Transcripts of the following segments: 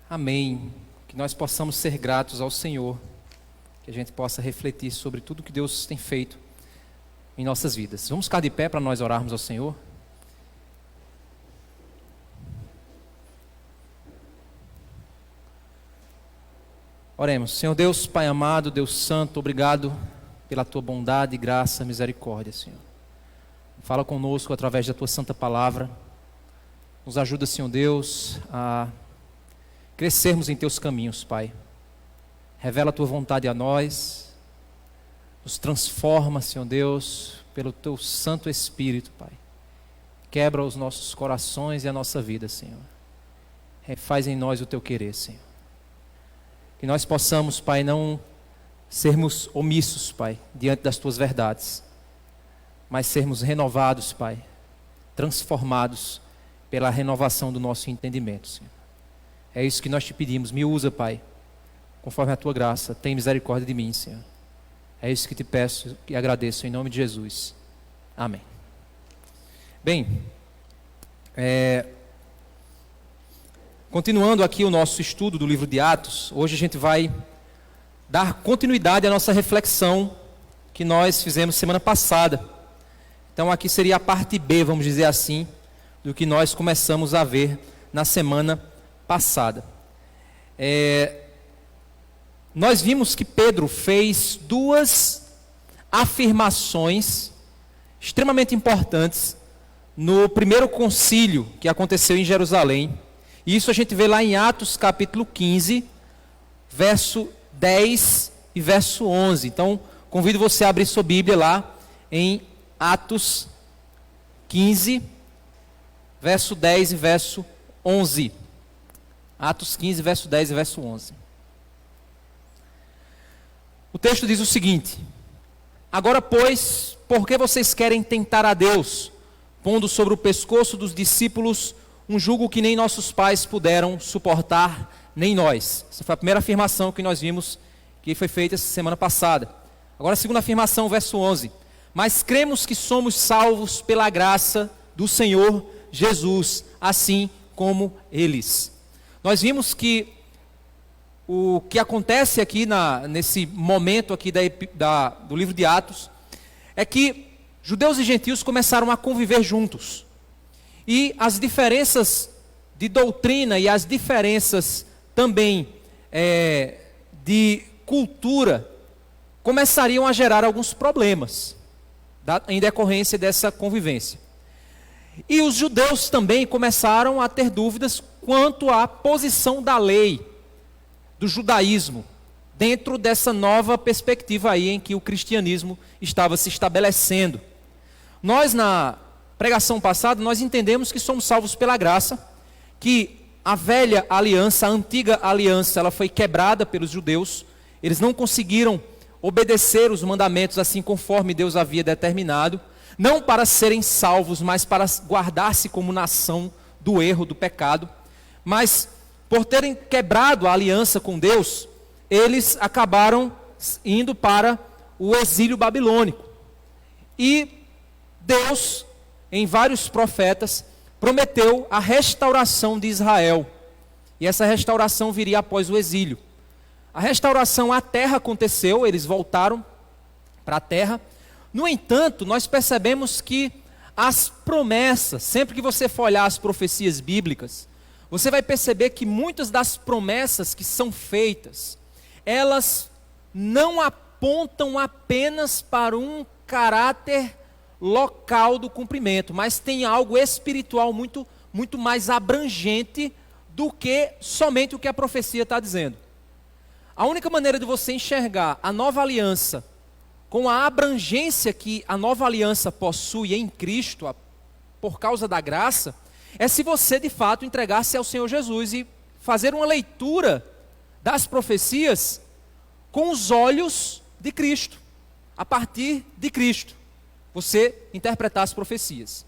Amém. Que nós possamos ser gratos ao Senhor, que a gente possa refletir sobre tudo que Deus tem feito em nossas vidas. Vamos ficar de pé para nós orarmos ao Senhor? Oremos. Senhor Deus, Pai amado, Deus santo, obrigado pela Tua bondade, graça, misericórdia, Senhor. Fala conosco através da Tua santa palavra. Nos ajuda, Senhor Deus, a crescermos em Teus caminhos, Pai. Revela a Tua vontade a nós. Nos transforma, Senhor Deus, pelo Teu Santo Espírito, Pai. Quebra os nossos corações e a nossa vida, Senhor. Refaz em nós o Teu querer, Senhor. Que nós possamos, Pai, não sermos omissos, Pai, diante das Tuas verdades, mas sermos renovados, Pai, transformados pela renovação do nosso entendimento, Senhor. É isso que nós te pedimos. Me usa, Pai, conforme a Tua graça. Tem misericórdia de mim, Senhor. É isso que te peço e agradeço em nome de Jesus. Amém. Bem, continuando aqui o nosso estudo do livro de Atos, hoje a gente vai dar continuidade à nossa reflexão que nós fizemos semana passada. Então aqui seria a parte B, vamos dizer assim, do que nós começamos a ver na semana passada. Nós vimos que Pedro fez duas afirmações extremamente importantes no primeiro concílio que aconteceu em Jerusalém. E isso a gente vê lá em Atos capítulo 15, verso 10 e verso 11. Então, convido você a abrir sua Bíblia lá em Atos 15, verso 10 e verso 11. Atos 15, verso 10 e verso 11. O texto diz o seguinte: agora, pois, por que vocês querem tentar a Deus, pondo sobre o pescoço dos discípulos um jugo que nem nossos pais puderam suportar, nem nós? Essa foi a primeira afirmação que nós vimos, que foi feita essa semana passada. Agora a segunda afirmação, verso 11. Mas cremos que somos salvos pela graça do Senhor Jesus, assim como eles. Nós vimos que o que acontece aqui nesse momento aqui do livro de Atos é que judeus e gentios começaram a conviver juntos. E as diferenças de doutrina e as diferenças também de cultura começariam a gerar alguns problemas em decorrência dessa convivência. E os judeus também começaram a ter dúvidas quanto à posição da lei, do judaísmo, dentro dessa nova perspectiva aí em que o cristianismo estava se estabelecendo. Nós, na pregação passada, nós entendemos que somos salvos pela graça, que a velha aliança, a antiga aliança, ela foi quebrada pelos judeus. Eles não conseguiram obedecer os mandamentos assim conforme Deus havia determinado, não para serem salvos, mas para guardar-se como nação do erro, do pecado. Mas por terem quebrado a aliança com Deus, eles acabaram indo para o exílio babilônico. E Deus, em vários profetas, prometeu a restauração de Israel. E essa restauração viria após o exílio. A restauração à terra aconteceu, eles voltaram para a terra. No entanto, nós percebemos que as promessas, sempre que você for olhar as profecias bíblicas, você vai perceber que muitas das promessas que são feitas, elas não apontam apenas para um caráter local do cumprimento, mas tem algo espiritual muito, muito mais abrangente do que somente o que a profecia está dizendo. A única maneira de você enxergar a nova aliança com a abrangência que a nova aliança possui em Cristo, por causa da graça, é se você de fato entregar-se ao Senhor Jesus e fazer uma leitura das profecias com os olhos de Cristo, a partir de Cristo, você interpretar as profecias.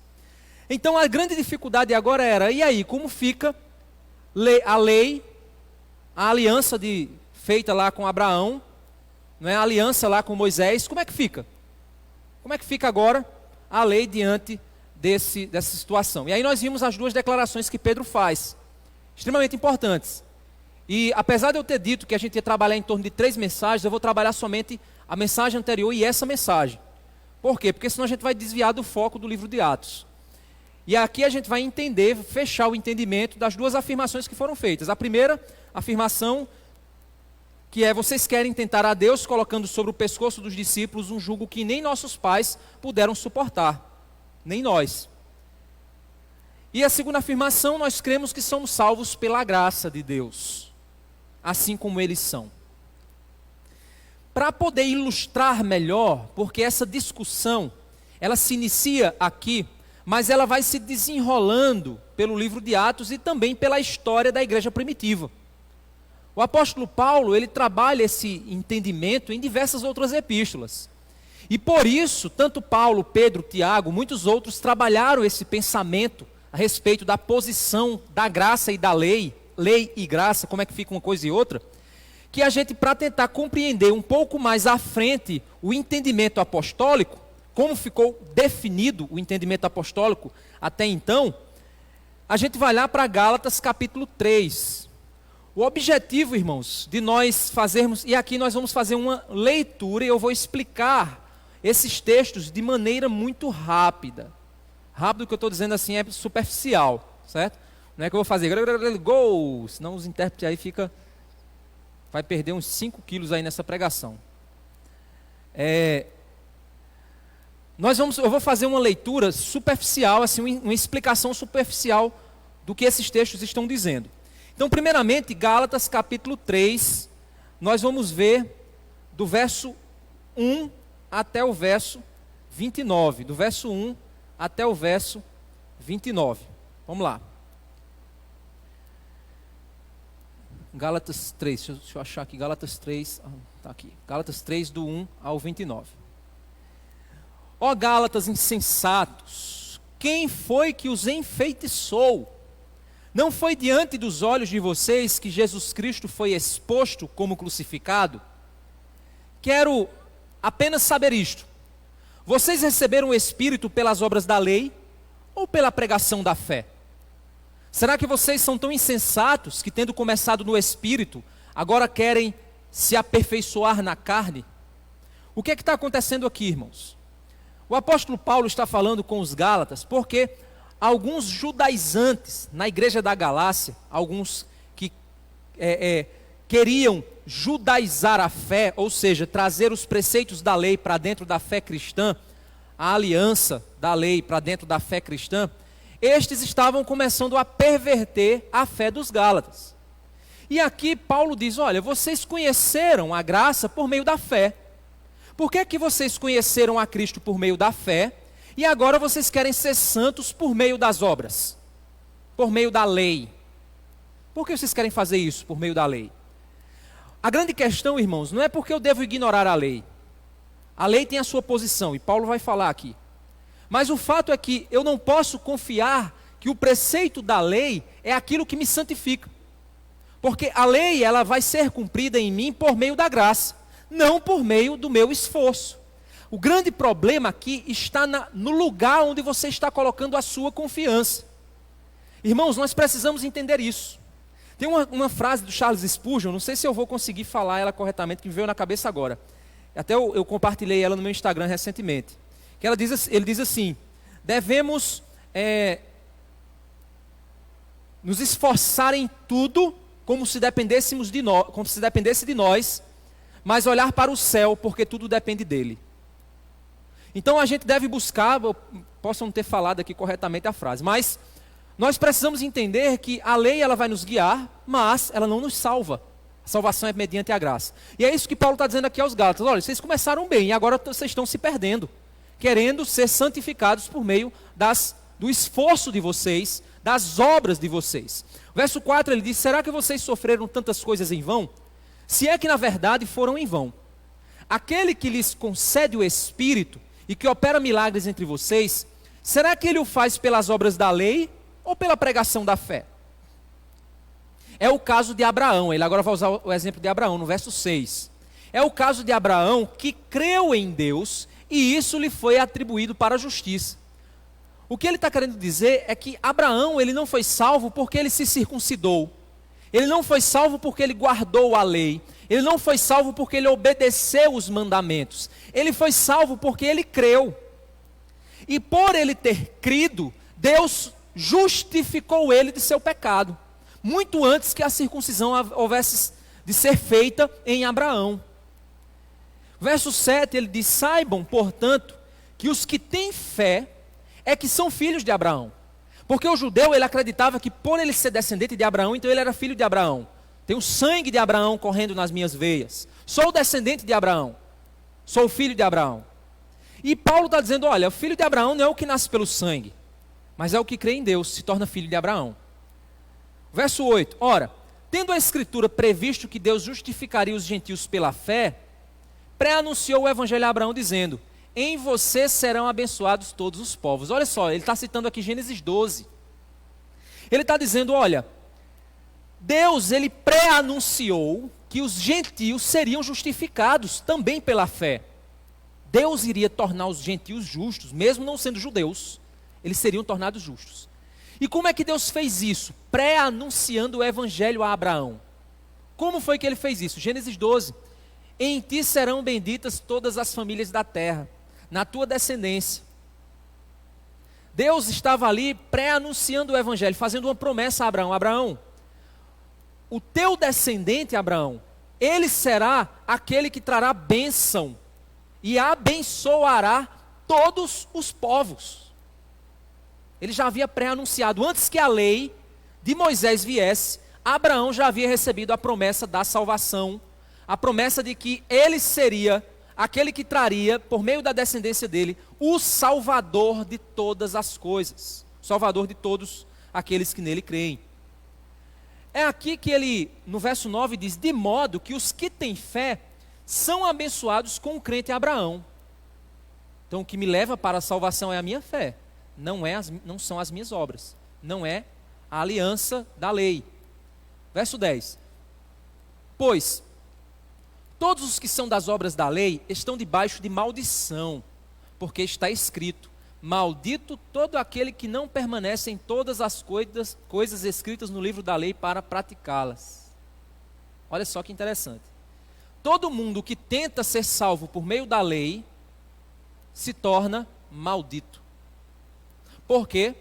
Então a grande dificuldade agora era, e aí, como fica a lei, a aliança feita lá com Abraão, não é? A aliança lá com Moisés, como é que fica? Como é que fica agora a lei diante dessa situação? E aí nós vimos as duas declarações que Pedro faz, extremamente importantes. E apesar de eu ter dito que a gente ia trabalhar em torno de 3 mensagens, eu vou trabalhar somente a mensagem anterior e essa mensagem. Por quê? Porque senão a gente vai desviar do foco do livro de Atos. E aqui a gente vai entender, fechar o entendimento das 2 afirmações que foram feitas. A primeira afirmação, que é: vocês querem tentar a Deus colocando sobre o pescoço dos discípulos um jugo que nem nossos pais puderam suportar, nem nós. E a segunda afirmação: nós cremos que somos salvos pela graça de Deus, assim como eles são. Para poder ilustrar melhor, porque essa discussão, ela se inicia aqui, mas ela vai se desenrolando pelo livro de Atos e também pela história da igreja primitiva. O apóstolo Paulo, ele trabalha esse entendimento em diversas outras epístolas. E por isso, tanto Paulo, Pedro, Tiago, muitos outros trabalharam esse pensamento a respeito da posição da graça e da lei, lei e graça, como é que fica uma coisa e outra, que a gente, para tentar compreender um pouco mais à frente o entendimento apostólico, como ficou definido o entendimento apostólico até então, a gente vai lá para Gálatas capítulo 3. O objetivo, irmãos, de nós fazermos, e aqui nós vamos fazer uma leitura e eu vou explicar esses textos de maneira muito rápida. Rápido, o que eu estou dizendo assim é superficial, certo? Não é que eu vou fazer gol, senão os intérpretes aí vai perder uns 5 quilos aí nessa pregação. Eu vou fazer uma leitura superficial, assim, uma explicação superficial do que esses textos estão dizendo. Então, primeiramente, Gálatas capítulo 3, nós vamos ver do verso 1 até o verso 29. Do verso 1 até o verso 29. Vamos lá. Gálatas 3, deixa eu achar aqui, Gálatas 3, está aqui. Gálatas 3, do 1 ao 29. Ó Gálatas insensatos, quem foi que os enfeitiçou? Não foi diante dos olhos de vocês que Jesus Cristo foi exposto como crucificado? Quero apenas saber isto. Vocês receberam o Espírito pelas obras da lei ou pela pregação da fé? Será que vocês são tão insensatos que, tendo começado no Espírito, agora querem se aperfeiçoar na carne? O que é que está acontecendo aqui, irmãos? O apóstolo Paulo está falando com os Gálatas porque alguns judaizantes na igreja da Galácia, alguns que queriam judaizar a fé, ou seja, trazer os preceitos da lei para dentro da fé cristã, a aliança da lei para dentro da fé cristã, estes estavam começando a perverter a fé dos Gálatas. E aqui Paulo diz: olha, vocês conheceram a graça por meio da fé. Por que que vocês conheceram a Cristo por meio da fé e agora vocês querem ser santos por meio das obras? Por meio da lei? Por que vocês querem fazer isso por meio da lei? A grande questão, irmãos, não é porque eu devo ignorar a lei. A lei tem a sua posição, e Paulo vai falar aqui. Mas o fato é que eu não posso confiar que o preceito da lei é aquilo que me santifica. Porque a lei, ela vai ser cumprida em mim por meio da graça, não por meio do meu esforço. O grande problema aqui está no lugar onde você está colocando a sua confiança. Irmãos, nós precisamos entender isso. Tem uma frase do Charles Spurgeon, não sei se eu vou conseguir falar ela corretamente, que me veio na cabeça agora. Até eu compartilhei ela no meu Instagram recentemente. Que ele diz assim: devemos nos esforçar em tudo como se dependesse de nós, mas olhar para o céu, porque tudo depende dele. Então a gente deve buscar, posso não ter falado aqui corretamente a frase, mas nós precisamos entender que a lei ela vai nos guiar, mas ela não nos salva. A salvação é mediante a graça. E é isso que Paulo está dizendo aqui aos Gálatas: olha, vocês começaram bem e agora vocês estão se perdendo, querendo ser santificados por meio do esforço de vocês, das obras de vocês. Verso 4 ele diz: será que vocês sofreram tantas coisas em vão? Se é que na verdade foram em vão. Aquele que lhes concede o Espírito e que opera milagres entre vocês, será que ele o faz pelas obras da lei ou pela pregação da fé? É o caso de Abraão. Ele agora vai usar o exemplo de Abraão no verso 6. É o caso de Abraão que creu em Deus e isso lhe foi atribuído para a justiça. O que ele está querendo dizer é que Abraão ele não foi salvo porque ele se circuncidou. Ele não foi salvo porque ele guardou a lei. Ele não foi salvo porque ele obedeceu os mandamentos. Ele foi salvo porque ele creu. E por ele ter crido, Deus justificou ele de seu pecado, muito antes que a circuncisão houvesse de ser feita em Abraão. Verso 7, ele diz: saibam, portanto, que os que têm fé é que são filhos de Abraão. Porque o judeu, ele acreditava que por ele ser descendente de Abraão, então ele era filho de Abraão. Tem o sangue de Abraão correndo nas minhas veias. Sou descendente de Abraão. Sou filho de Abraão. E Paulo está dizendo, olha, o filho de Abraão não é o que nasce pelo sangue, mas é o que crê em Deus, se torna filho de Abraão. Verso 8, ora, tendo a Escritura previsto que Deus justificaria os gentios pela fé, pré-anunciou o evangelho a Abraão dizendo, em você serão abençoados todos os povos. Olha só, ele está citando aqui Gênesis 12. Ele está dizendo, olha, Deus, ele pré-anunciou que os gentios seriam justificados também pela fé. Deus iria tornar os gentios justos, mesmo não sendo judeus, eles seriam tornados justos. E como é que Deus fez isso? Pré-anunciando o evangelho a Abraão. Como foi que ele fez isso? Gênesis 12. Em ti serão benditas todas as famílias da terra, na tua descendência. Deus estava ali pré-anunciando o evangelho, fazendo uma promessa a Abraão. Abraão, o teu descendente, Abraão, ele será aquele que trará bênção e abençoará todos os povos. Ele já havia pré-anunciado, antes que a lei de Moisés viesse, Abraão já havia recebido a promessa da salvação, a promessa de que ele seria aquele que traria, por meio da descendência dele, o salvador de todas as coisas, o salvador de todos aqueles que nele creem. É aqui que ele, no verso 9, diz, de modo que os que têm fé são abençoados com o crente Abraão. Então o que me leva para a salvação é a minha fé, não são as minhas obras, não é a aliança da lei. Verso 10, pois todos os que são das obras da lei estão debaixo de maldição, porque está escrito, maldito todo aquele que não permanece em todas as coisas escritas no livro da lei para praticá-las. Olha só que interessante. Todo mundo que tenta ser salvo por meio da lei, se torna maldito. Por quê?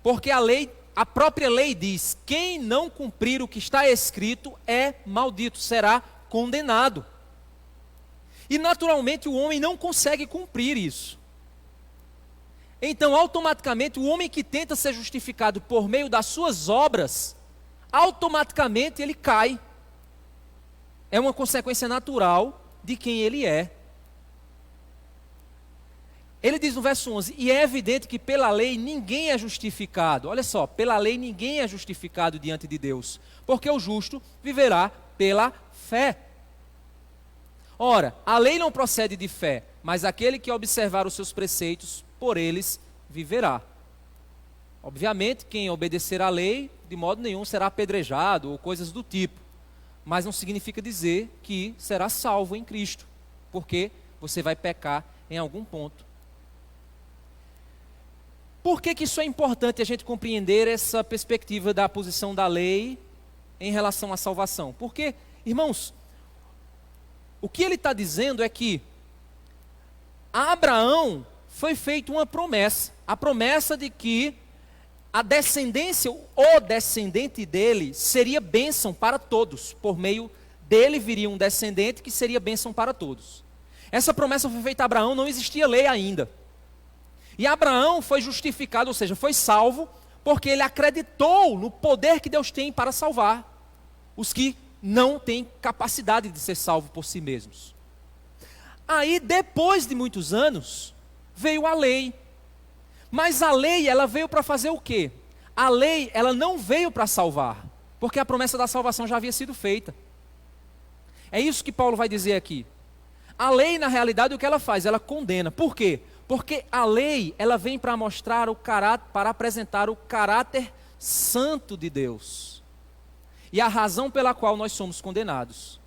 Porque a própria lei diz, quem não cumprir o que está escrito é maldito, será condenado. E naturalmente o homem não consegue cumprir isso. Então automaticamente o homem que tenta ser justificado por meio das suas obras, automaticamente ele cai. É uma consequência natural de quem ele é. Ele diz no verso 11, e é evidente que pela lei ninguém é justificado. Olha só, pela lei ninguém é justificado diante de Deus, porque o justo viverá pela fé. Ora, a lei não procede de fé, mas aquele que observar os seus preceitos, por eles viverá. Obviamente, quem obedecer à lei, de modo nenhum será apedrejado ou coisas do tipo. Mas não significa dizer que será salvo em Cristo, porque você vai pecar em algum ponto. Por que isso é importante a gente compreender essa perspectiva da posição da lei em relação à salvação? Porque, irmãos, o que ele está dizendo é que a Abraão foi feita uma promessa, a promessa de que a descendência, o descendente dele, seria bênção para todos. Por meio dele viria um descendente que seria bênção para todos. Essa promessa foi feita a Abraão, não existia lei ainda. E Abraão foi justificado, ou seja, foi salvo, porque ele acreditou no poder que Deus tem para salvar os que não têm capacidade de ser salvos por si mesmos. Aí, depois de muitos anos, veio a lei. Mas a lei, ela veio para fazer o quê? A lei, ela não veio para salvar, porque a promessa da salvação já havia sido feita. É isso que Paulo vai dizer aqui. A lei, na realidade, o que ela faz? Ela condena. Por quê? Porque a lei, ela vem para mostrar o caráter, para apresentar o caráter santo de Deus. E a razão pela qual nós somos condenados.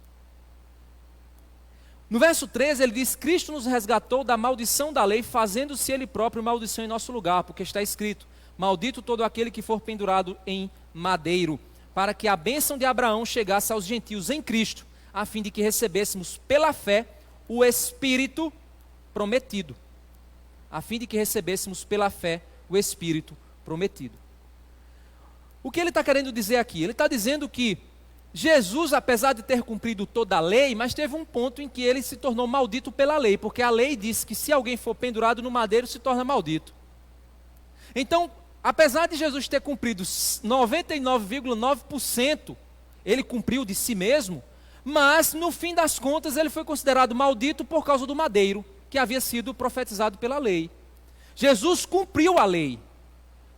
No verso 13 ele diz, Cristo nos resgatou da maldição da lei, fazendo-se ele próprio maldição em nosso lugar, porque está escrito, maldito todo aquele que for pendurado em madeiro, para que a bênção de Abraão chegasse aos gentios em Cristo, a fim de que recebêssemos pela fé o Espírito prometido. A fim de que recebêssemos pela fé o Espírito prometido. O que ele está querendo dizer aqui? Ele está dizendo que Jesus, apesar de ter cumprido toda a lei, mas teve um ponto em que ele se tornou maldito pela lei, porque a lei diz que se alguém for pendurado no madeiro, se torna maldito. Então, apesar de Jesus ter cumprido 99,9%, ele cumpriu de si mesmo, mas no fim das contas ele foi considerado maldito por causa do madeiro, que havia sido profetizado pela lei. Jesus cumpriu a lei,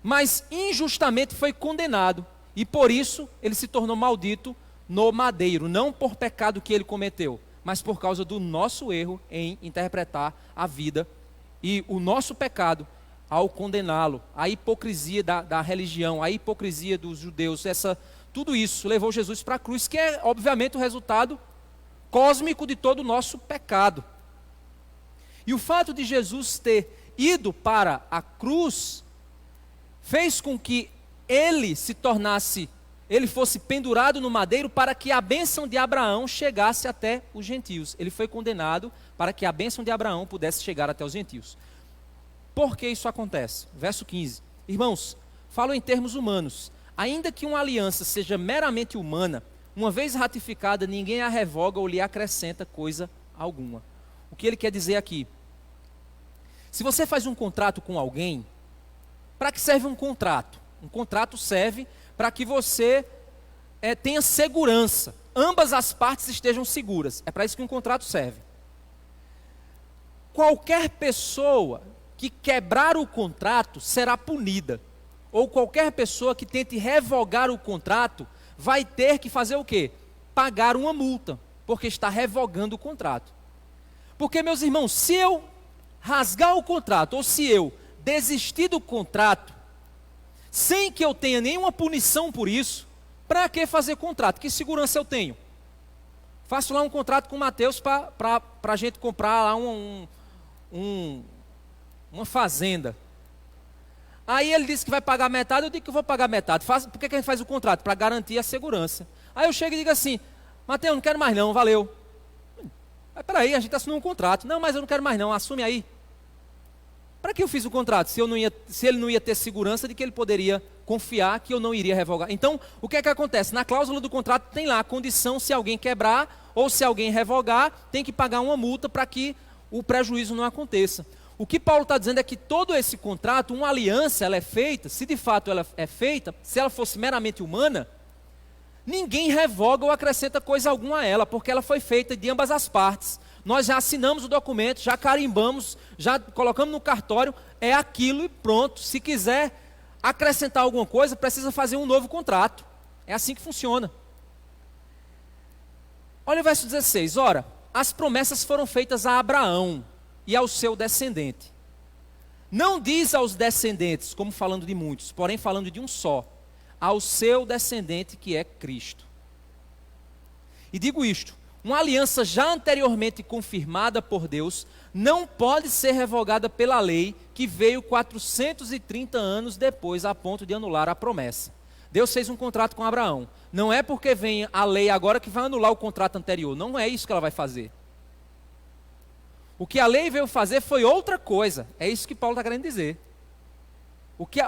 mas injustamente foi condenado, e por isso ele se tornou maldito no madeiro, não por pecado que ele cometeu, mas por causa do nosso erro em interpretar a vida e o nosso pecado ao condená-lo, a hipocrisia da religião, a hipocrisia dos judeus, tudo isso levou Jesus para a cruz, que é obviamente o resultado cósmico de todo o nosso pecado. E o fato de Jesus ter ido para a cruz fez com que ele fosse pendurado no madeiro para que a bênção de Abraão chegasse até os gentios. Ele foi condenado para que a bênção de Abraão pudesse chegar até os gentios. Por que isso acontece? Verso 15. Irmãos, falo em termos humanos. Ainda que uma aliança seja meramente humana, uma vez ratificada, ninguém a revoga ou lhe acrescenta coisa alguma. O que ele quer dizer aqui? Se você faz um contrato com alguém, para que serve um contrato? Um contrato serve para que você tenha segurança. Ambas as partes estejam seguras. É para isso que um contrato serve. Qualquer pessoa que quebrar o contrato será punida. Ou qualquer pessoa que tente revogar o contrato vai ter que fazer o quê? Pagar uma multa, porque está revogando o contrato. Porque, meus irmãos, se eu rasgar o contrato, ou se eu desistir do contrato, sem que eu tenha nenhuma punição por isso, para que fazer contrato? Que segurança eu tenho? Faço lá um contrato com o Mateus para a gente comprar lá uma fazenda. Aí ele disse que vai pagar metade, eu digo que eu vou pagar metade. Por que a gente faz o contrato? Para garantir a segurança. Aí eu chego e digo assim: Mateus, não quero mais não, valeu. Peraí, a gente assinou um contrato. Não, mas eu não quero mais não, assume aí. Para que eu fiz o contrato? Se ele não ia ter segurança de que ele poderia confiar que eu não iria revogar. Então, o que é que acontece? Na cláusula do contrato tem lá a condição: se alguém quebrar ou se alguém revogar, tem que pagar uma multa para que o prejuízo não aconteça. O que Paulo está dizendo é que todo esse contrato, uma aliança, ela é feita, se de fato ela é feita, se ela fosse meramente humana, ninguém revoga ou acrescenta coisa alguma a ela, porque ela foi feita de ambas as partes. Nós já assinamos o documento, já carimbamos, já colocamos no cartório, é aquilo e pronto. Se quiser acrescentar alguma coisa, precisa fazer um novo contrato. É assim que funciona. Olha o verso 16, ora, as promessas foram feitas a Abraão e ao seu descendente. Não diz aos descendentes, como falando de muitos, porém falando de um só, ao seu descendente que é Cristo. E digo isto: uma aliança já anteriormente confirmada por Deus não pode ser revogada pela lei que veio 430 anos depois, a ponto de anular a promessa. Deus fez um contrato com Abraão. Não é porque vem a lei agora que vai anular o contrato anterior. Não é isso que ela vai fazer. O que a lei veio fazer foi outra coisa. É isso que Paulo está querendo dizer.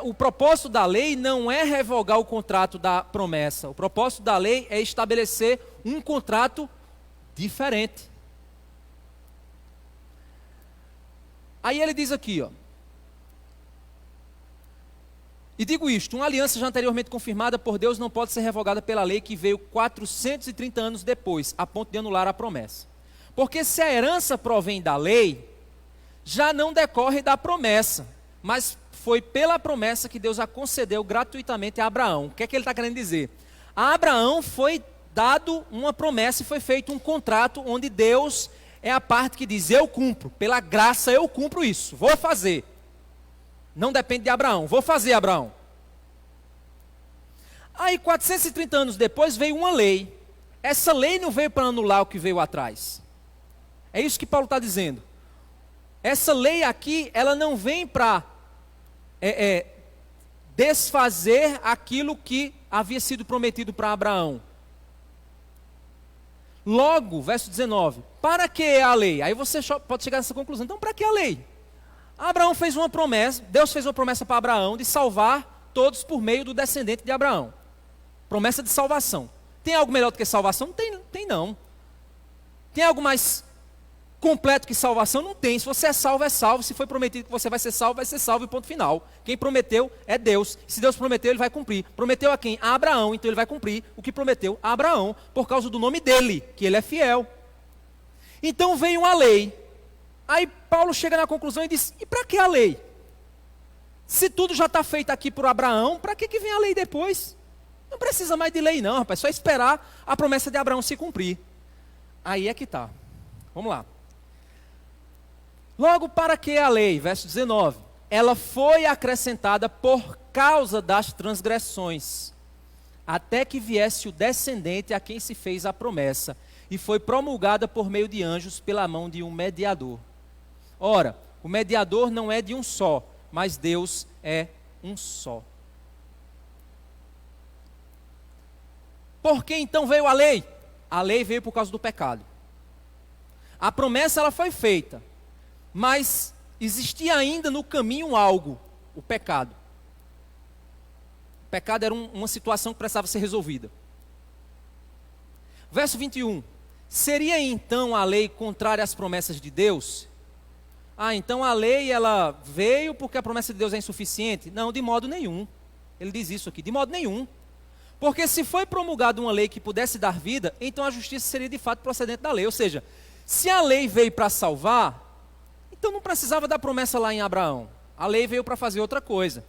O propósito da lei não é revogar o contrato da promessa. O propósito da lei é estabelecer um contrato diferente. Aí ele diz aqui, ó. E digo isto: uma aliança já anteriormente confirmada por Deus não pode ser revogada pela lei que veio 430 anos depois, a ponto de anular a promessa. Porque se a herança provém da lei, já não decorre da promessa, mas foi pela promessa que Deus a concedeu gratuitamente a Abraão. O que é que ele está querendo dizer? A Abraão foi dado uma promessa e foi feito um contrato onde Deus é a parte que diz: eu cumpro, pela graça eu cumpro isso, vou fazer. Não depende de Abraão, vou fazer, Abraão. Aí 430 anos depois veio uma lei. Essa lei não veio para anular o que veio atrás. É isso que Paulo está dizendo. Essa lei aqui, ela não vem para desfazer aquilo que havia sido prometido para Abraão. Logo, verso 19, para que a lei? Aí você pode chegar nessa conclusão. Então, para que a lei? Abraão fez uma promessa, Deus fez uma promessa para Abraão de salvar todos por meio do descendente de Abraão. Promessa de salvação. Tem algo melhor do que salvação? Não. Tem algo mais completo que salvação? Não tem. Se você é salvo, é salvo. Se foi prometido que você vai ser salvo e ponto final. Quem prometeu é Deus. Se Deus prometeu, Ele vai cumprir. Prometeu a quem? A Abraão. Então Ele vai cumprir o que prometeu a Abraão, por causa do nome dele, que Ele é fiel. Então veio a lei. Aí Paulo chega na conclusão e diz, e para que a lei? Se tudo já está feito aqui por Abraão, para que vem a lei depois? Não precisa mais de lei não, rapaz. Só esperar a promessa de Abraão se cumprir. Aí é que está. Vamos lá. Logo, para que a lei? Verso 19. Ela foi acrescentada por causa das transgressões, até que viesse o descendente a quem se fez a promessa, e foi promulgada por meio de anjos pela mão de um mediador. Ora, o mediador não é de um só, mas Deus é um só. Por que então veio a lei? A lei veio por causa do pecado. A promessa ela foi feita, mas existia ainda no caminho algo, o pecado. O pecado era uma situação que precisava ser resolvida. Verso 21. Seria então a lei contrária às promessas de Deus? Então a lei ela veio porque a promessa de Deus é insuficiente? Não, de modo nenhum. Ele diz isso aqui, de modo nenhum. Porque se foi promulgada uma lei que pudesse dar vida, então a justiça seria de fato procedente da lei. Ou seja, se a lei veio para salvar, então não precisava da promessa lá em Abraão. A lei veio para fazer outra coisa.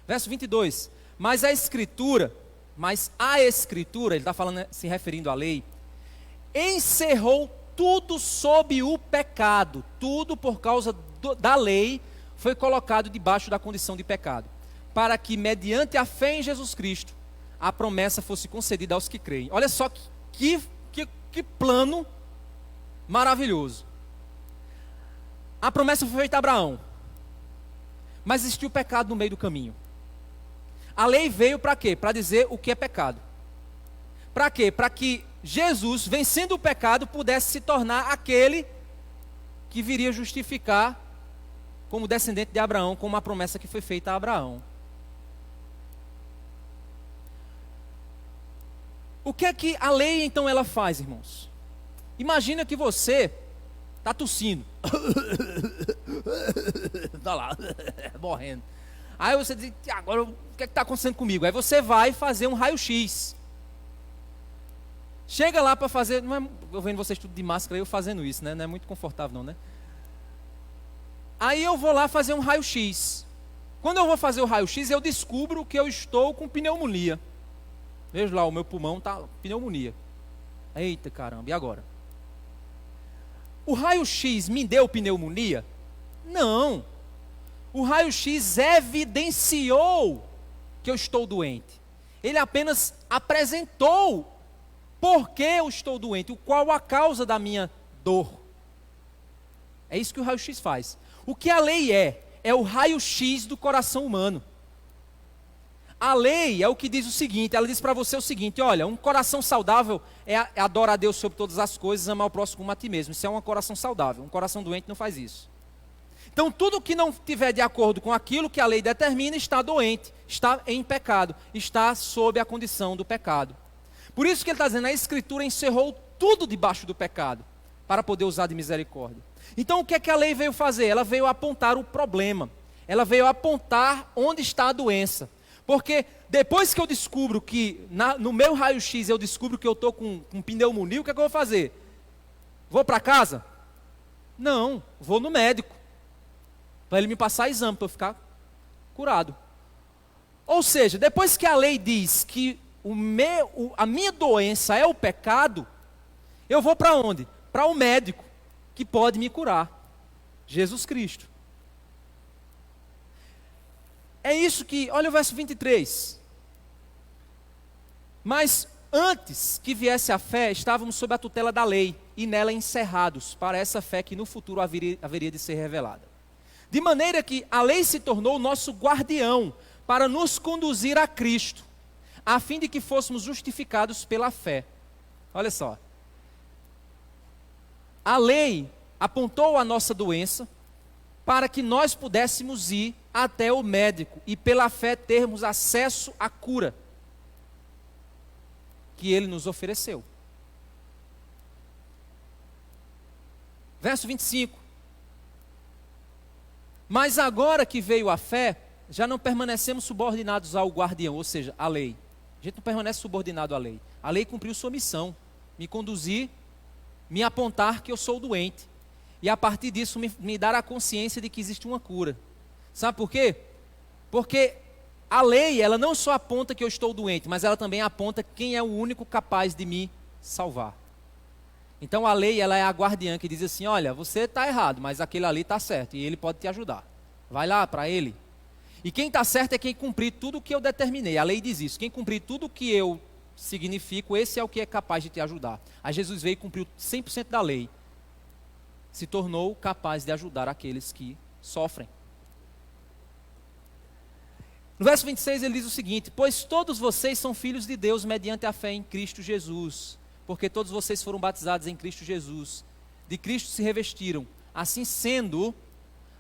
Verso 22. Mas a Escritura, ele está falando, se referindo à lei, encerrou tudo sob o pecado. Tudo por causa da lei foi colocado debaixo da condição de pecado. Para que, mediante a fé em Jesus Cristo, a promessa fosse concedida aos que creem. Olha só que plano maravilhoso. A promessa foi feita a Abraão, mas existiu pecado no meio do caminho. A lei veio para quê? Para dizer o que é pecado. Para quê? Para que Jesus, vencendo o pecado, pudesse se tornar aquele que viria justificar como descendente de Abraão, como a promessa que foi feita a Abraão. O que é que a lei então ela faz, irmãos? Imagina que você está tossindo. Está lá, morrendo. Aí você diz, agora o que é que está acontecendo comigo? Aí você vai fazer um raio-x. Chega lá para fazer, eu vendo vocês tudo de máscara, eu fazendo isso, né? Não é muito confortável não, né? Aí eu vou lá fazer um raio-x. Quando eu vou fazer o raio-x, eu descubro que eu estou com pneumonia. Veja lá, o meu pulmão está pneumonia. Eita caramba, e agora? O raio-x me deu pneumonia? Não. O raio-x evidenciou que eu estou doente. Ele apenas apresentou por que eu estou doente, qual a causa da minha dor. É isso que o raio-x faz. O que a lei é o raio-x do coração humano. A lei é o que diz o seguinte, ela diz para você o seguinte, olha, um coração saudável é adorar a Deus sobre todas as coisas, amar o próximo como a ti mesmo. Isso é um coração saudável, um coração doente não faz isso. Então tudo que não estiver de acordo com aquilo que a lei determina está doente, está em pecado, está sob a condição do pecado. Por isso que ele está dizendo, a Escritura encerrou tudo debaixo do pecado, para poder usar de misericórdia. Então o que é que a lei veio fazer? Ela veio apontar o problema, ela veio apontar onde está a doença. Porque depois que eu descubro que, no meu raio-x, eu descubro que eu estou com pneumonia, o que é que eu vou fazer? Vou para casa? Não, vou no médico. Para ele me passar exame, para eu ficar curado. Ou seja, depois que a lei diz que a minha doença é o pecado, eu vou para onde? Para o médico, que pode me curar. Jesus Cristo. É isso que, olha o verso 23. Mas antes que viesse a fé, estávamos sob a tutela da lei, e nela encerrados, para essa fé que no futuro haveria de ser revelada. De maneira que a lei se tornou o nosso guardião, para nos conduzir a Cristo, a fim de que fôssemos justificados pela fé. Olha só. A lei apontou a nossa doença para que nós pudéssemos ir até o médico e pela fé termos acesso à cura que ele nos ofereceu. Verso 25. Mas agora que veio a fé, já não permanecemos subordinados ao guardião, ou seja, à lei. A gente não permanece subordinado à lei. A lei cumpriu sua missão, me conduzir, me apontar que eu sou doente. E a partir disso me dar a consciência de que existe uma cura. Sabe por quê? Porque a lei, ela não só aponta que eu estou doente, mas ela também aponta quem é o único capaz de me salvar. Então a lei, ela é a guardiã que diz assim, olha, você está errado, mas aquele ali está certo e ele pode te ajudar. Vai lá para ele. E quem está certo é quem cumprir tudo o que eu determinei. A lei diz isso, quem cumprir tudo o que eu significo, esse é o que é capaz de te ajudar. Aí Jesus veio e cumpriu 100% da lei. Se tornou capaz de ajudar aqueles que sofrem. No verso 26 ele diz o seguinte, pois todos vocês são filhos de Deus mediante a fé em Cristo Jesus. Porque todos vocês foram batizados em Cristo Jesus. De Cristo se revestiram. Assim sendo,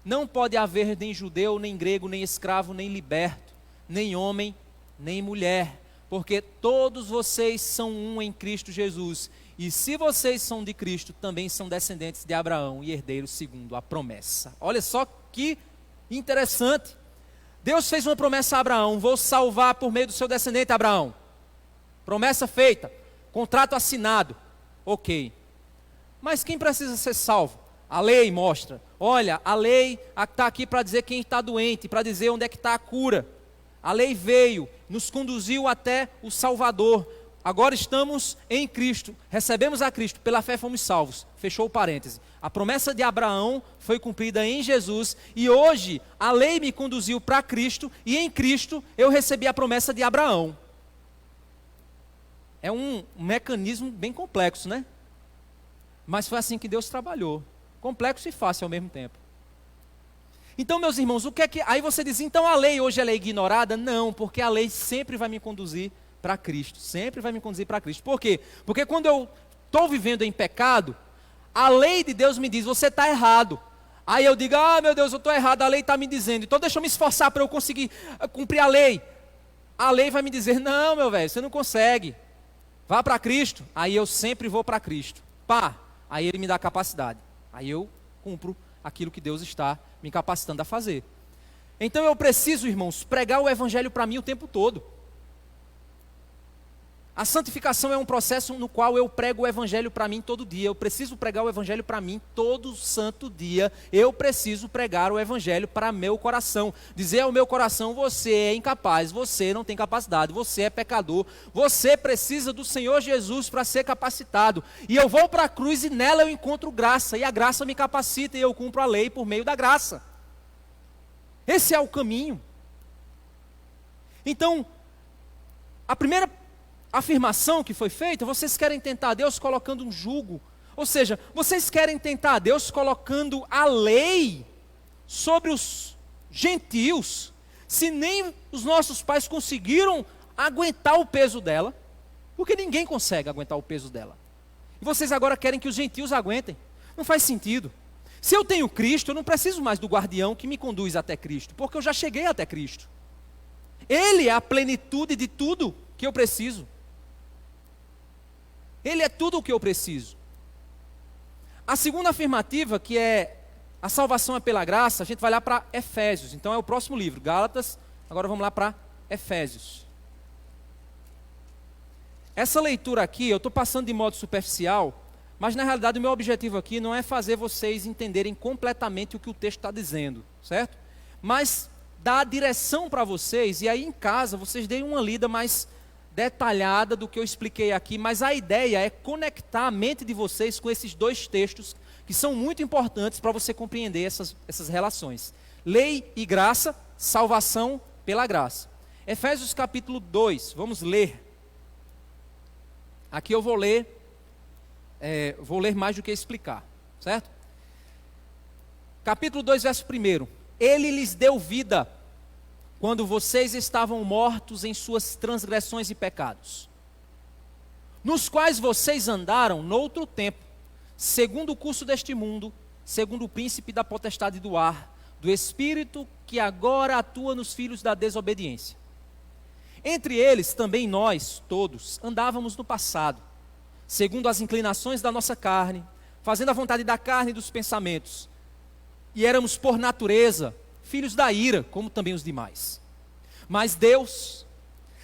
não pode haver nem judeu, nem grego, nem escravo, nem liberto, nem homem, nem mulher. Porque todos vocês são um em Cristo Jesus. E se vocês são de Cristo, também são descendentes de Abraão e herdeiros segundo a promessa. Olha só que interessante. Deus fez uma promessa a Abraão, vou salvar por meio do seu descendente Abraão. Promessa feita. Contrato assinado, ok. Mas quem precisa ser salvo? A lei mostra. Olha, a lei está aqui para dizer quem está doente, para dizer onde é que está a cura. A lei veio, nos conduziu até o Salvador. Agora estamos em Cristo, recebemos a Cristo, pela fé fomos salvos. Fechou o parêntese. A promessa de Abraão foi cumprida em Jesus e hoje a lei me conduziu para Cristo e em Cristo eu recebi a promessa de Abraão. É um mecanismo bem complexo, né? Mas foi assim que Deus trabalhou. Complexo e fácil ao mesmo tempo. Então, meus irmãos, o que é que... Aí você diz, então a lei hoje ela é ignorada? Não, porque a lei sempre vai me conduzir para Cristo. Sempre vai me conduzir para Cristo. Por quê? Porque quando eu estou vivendo em pecado, a lei de Deus me diz, você está errado. Aí eu digo, meu Deus, eu estou errado, a lei está me dizendo. Então deixa eu me esforçar para eu conseguir cumprir a lei. A lei vai me dizer, não, meu velho, você não consegue. Vá para Cristo, aí eu sempre vou para Cristo. Aí ele me dá capacidade. Aí eu cumpro aquilo que Deus está me capacitando a fazer. Então eu preciso, irmãos, pregar o evangelho para mim o tempo todo. A santificação é um processo no qual eu prego o evangelho para mim todo dia. Eu preciso pregar o evangelho para mim todo santo dia. Eu preciso pregar o evangelho para meu coração. Dizer ao meu coração, você é incapaz, você não tem capacidade, você é pecador. Você precisa do Senhor Jesus para ser capacitado. E eu vou para a cruz e nela eu encontro graça. E a graça me capacita e eu cumpro a lei por meio da graça. Esse é o caminho. Então, a primeira afirmação que foi feita, vocês querem tentar Deus colocando um jugo, ou seja, vocês querem tentar Deus colocando a lei sobre os gentios, se nem os nossos pais conseguiram aguentar o peso dela, porque ninguém consegue aguentar o peso dela, e vocês agora querem que os gentios aguentem, não faz sentido. Se eu tenho Cristo, eu não preciso mais do guardião que me conduz até Cristo, porque eu já cheguei até Cristo, Ele é a plenitude de tudo que eu preciso. Ele é tudo o que eu preciso. A segunda afirmativa, que é a salvação é pela graça, a gente vai lá para Efésios. Então é o próximo livro, Gálatas. Agora vamos lá para Efésios. Essa leitura aqui, eu estou passando de modo superficial, mas na realidade o meu objetivo aqui não é fazer vocês entenderem completamente o que o texto está dizendo, certo? Mas dar a direção para vocês, e aí em casa vocês deem uma lida mais detalhada do que eu expliquei aqui, mas a ideia é conectar a mente de vocês com esses dois textos que são muito importantes para você compreender essas relações. Lei e graça, salvação pela graça. Efésios capítulo 2, vamos ler. Aqui eu vou ler mais do que explicar, certo? Capítulo 2, verso 1. Ele lhes deu vida quando vocês estavam mortos em suas transgressões e pecados, nos quais vocês andaram noutro tempo, segundo o curso deste mundo, segundo o príncipe da potestade do ar, do espírito que agora atua nos filhos da desobediência. Entre eles também nós, todos, andávamos no passado, segundo as inclinações da nossa carne, fazendo a vontade da carne e dos pensamentos. E éramos por natureza filhos da ira, como também os demais. Mas Deus,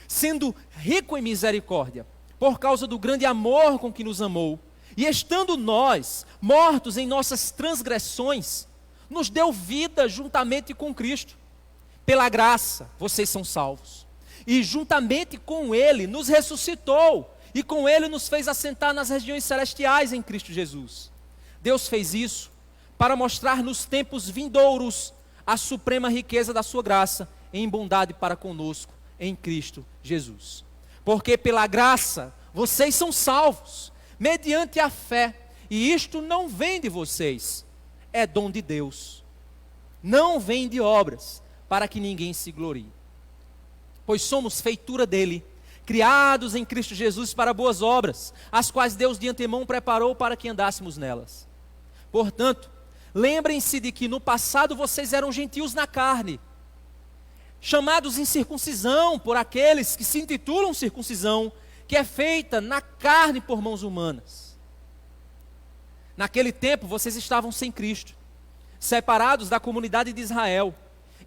sendo rico em misericórdia, por causa do grande amor com que nos amou, e estando nós mortos em nossas transgressões, nos deu vida juntamente com Cristo. Pela graça, vocês são salvos. E juntamente com Ele nos ressuscitou, e com Ele nos fez assentar nas regiões celestiais em Cristo Jesus. Deus fez isso para mostrar nos tempos vindouros a suprema riqueza da sua graça em bondade para conosco em Cristo Jesus. Porque pela graça vocês são salvos, mediante a fé, e isto não vem de vocês, é dom de Deus. Não vem de obras, para que ninguém se glorie. Pois somos feitura dele, criados em Cristo Jesus para boas obras, as quais Deus de antemão preparou para que andássemos nelas. Portanto, lembrem-se de que no passado vocês eram gentios na carne, chamados em circuncisão por aqueles que se intitulam circuncisão, que é feita na carne por mãos humanas. Naquele tempo vocês estavam sem Cristo, separados da comunidade de Israel,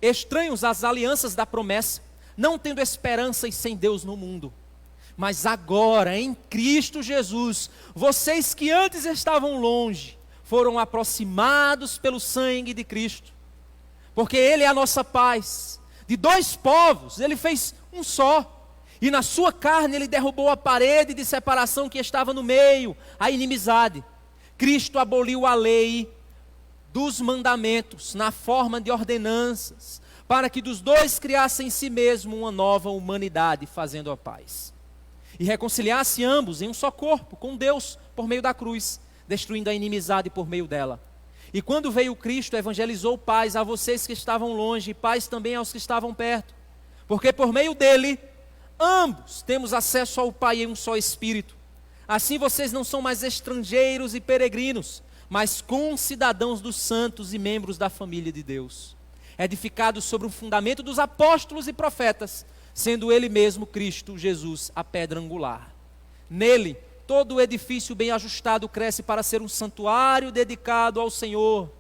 estranhos às alianças da promessa, não tendo esperança e sem Deus no mundo. Mas agora, em Cristo Jesus, vocês que antes estavam longe, foram aproximados pelo sangue de Cristo, porque Ele é a nossa paz. De dois povos, Ele fez um só, e na sua carne Ele derrubou a parede de separação que estava no meio, a inimizade. Cristo aboliu a lei dos mandamentos na forma de ordenanças, para que dos dois criasse em si mesmo uma nova humanidade, fazendo a paz. E reconciliasse ambos em um só corpo com Deus por meio da cruz, destruindo a inimizade por meio dela. E quando veio Cristo, evangelizou paz a vocês que estavam longe, e paz também aos que estavam perto. Porque por meio dele, ambos temos acesso ao Pai em um só Espírito. Assim vocês não são mais estrangeiros e peregrinos, mas concidadãos dos santos e membros da família de Deus, edificados sobre o fundamento dos apóstolos e profetas, sendo Ele mesmo, Cristo Jesus, a pedra angular. Nele, todo o edifício bem ajustado cresce para ser um santuário dedicado ao Senhor.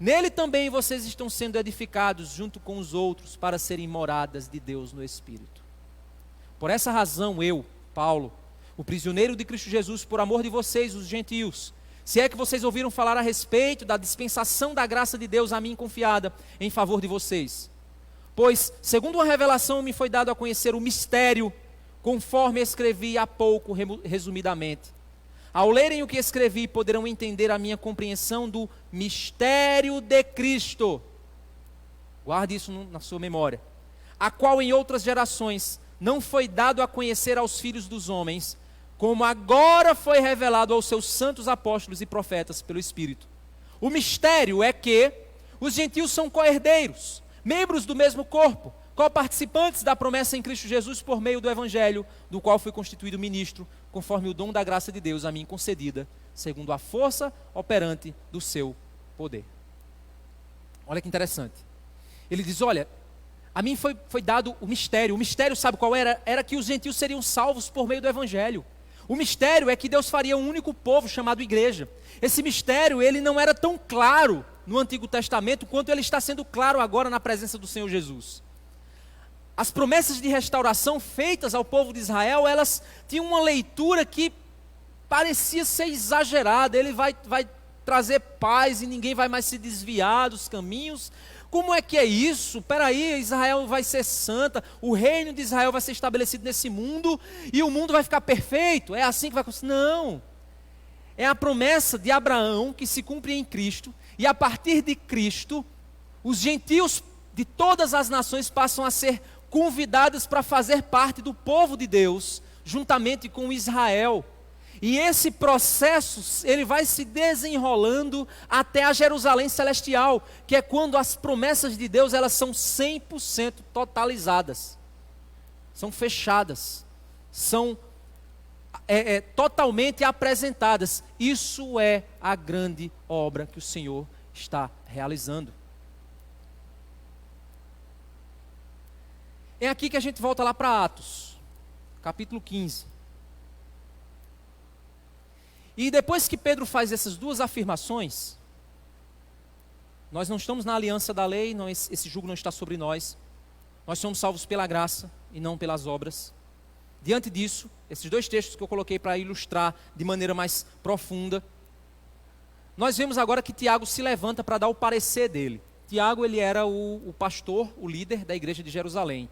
Nele também vocês estão sendo edificados junto com os outros para serem moradas de Deus no Espírito. Por essa razão eu, Paulo, o prisioneiro de Cristo Jesus, por amor de vocês, os gentios, se é que vocês ouviram falar a respeito da dispensação da graça de Deus a mim confiada em favor de vocês. Pois, segundo uma revelação, me foi dado a conhecer o mistério, conforme escrevi há pouco, resumidamente. Ao lerem o que escrevi, poderão entender a minha compreensão do mistério de Cristo. Guarde isso na sua memória. A qual em outras gerações não foi dado a conhecer aos filhos dos homens, como agora foi revelado aos seus santos apóstolos e profetas pelo Espírito. O mistério é que os gentios são co-herdeiros, membros do mesmo corpo, co-participantes da promessa em Cristo Jesus por meio do Evangelho, do qual fui constituído ministro, conforme o dom da graça de Deus a mim concedida, segundo a força operante do seu poder. Olha que interessante. Ele diz, olha, a mim foi dado o mistério. O mistério, sabe qual era? Era que os gentios seriam salvos por meio do Evangelho. O mistério é que Deus faria um único povo chamado igreja. Esse mistério, ele não era tão claro no Antigo Testamento quanto ele está sendo claro agora na presença do Senhor Jesus. As promessas de restauração feitas ao povo de Israel, elas tinham uma leitura que parecia ser exagerada. Ele vai trazer paz e ninguém vai mais se desviar dos caminhos. Como é que é isso? Peraí, Israel vai ser santa, o reino de Israel vai ser estabelecido nesse mundo e o mundo vai ficar perfeito? É assim que vai acontecer? Não. É a promessa de Abraão que se cumpre em Cristo, e a partir de Cristo, os gentios de todas as nações passam a ser convidados para fazer parte do povo de Deus, juntamente com Israel. E esse processo, ele vai se desenrolando até a Jerusalém celestial, que é quando as promessas de Deus, elas são 100% totalizadas, são fechadas, são totalmente apresentadas. Isso é a grande obra que o Senhor está realizando. É aqui que a gente volta lá para Atos, capítulo 15. E depois que Pedro faz essas duas afirmações, nós não estamos na aliança da lei, esse jugo não está sobre nós. Nós somos salvos pela graça e não pelas obras. Diante disso, esses dois textos que eu coloquei para ilustrar de maneira mais profunda, nós vemos agora que Tiago se levanta para dar o parecer dele. Tiago, ele era o pastor, o líder da igreja de Jerusalém.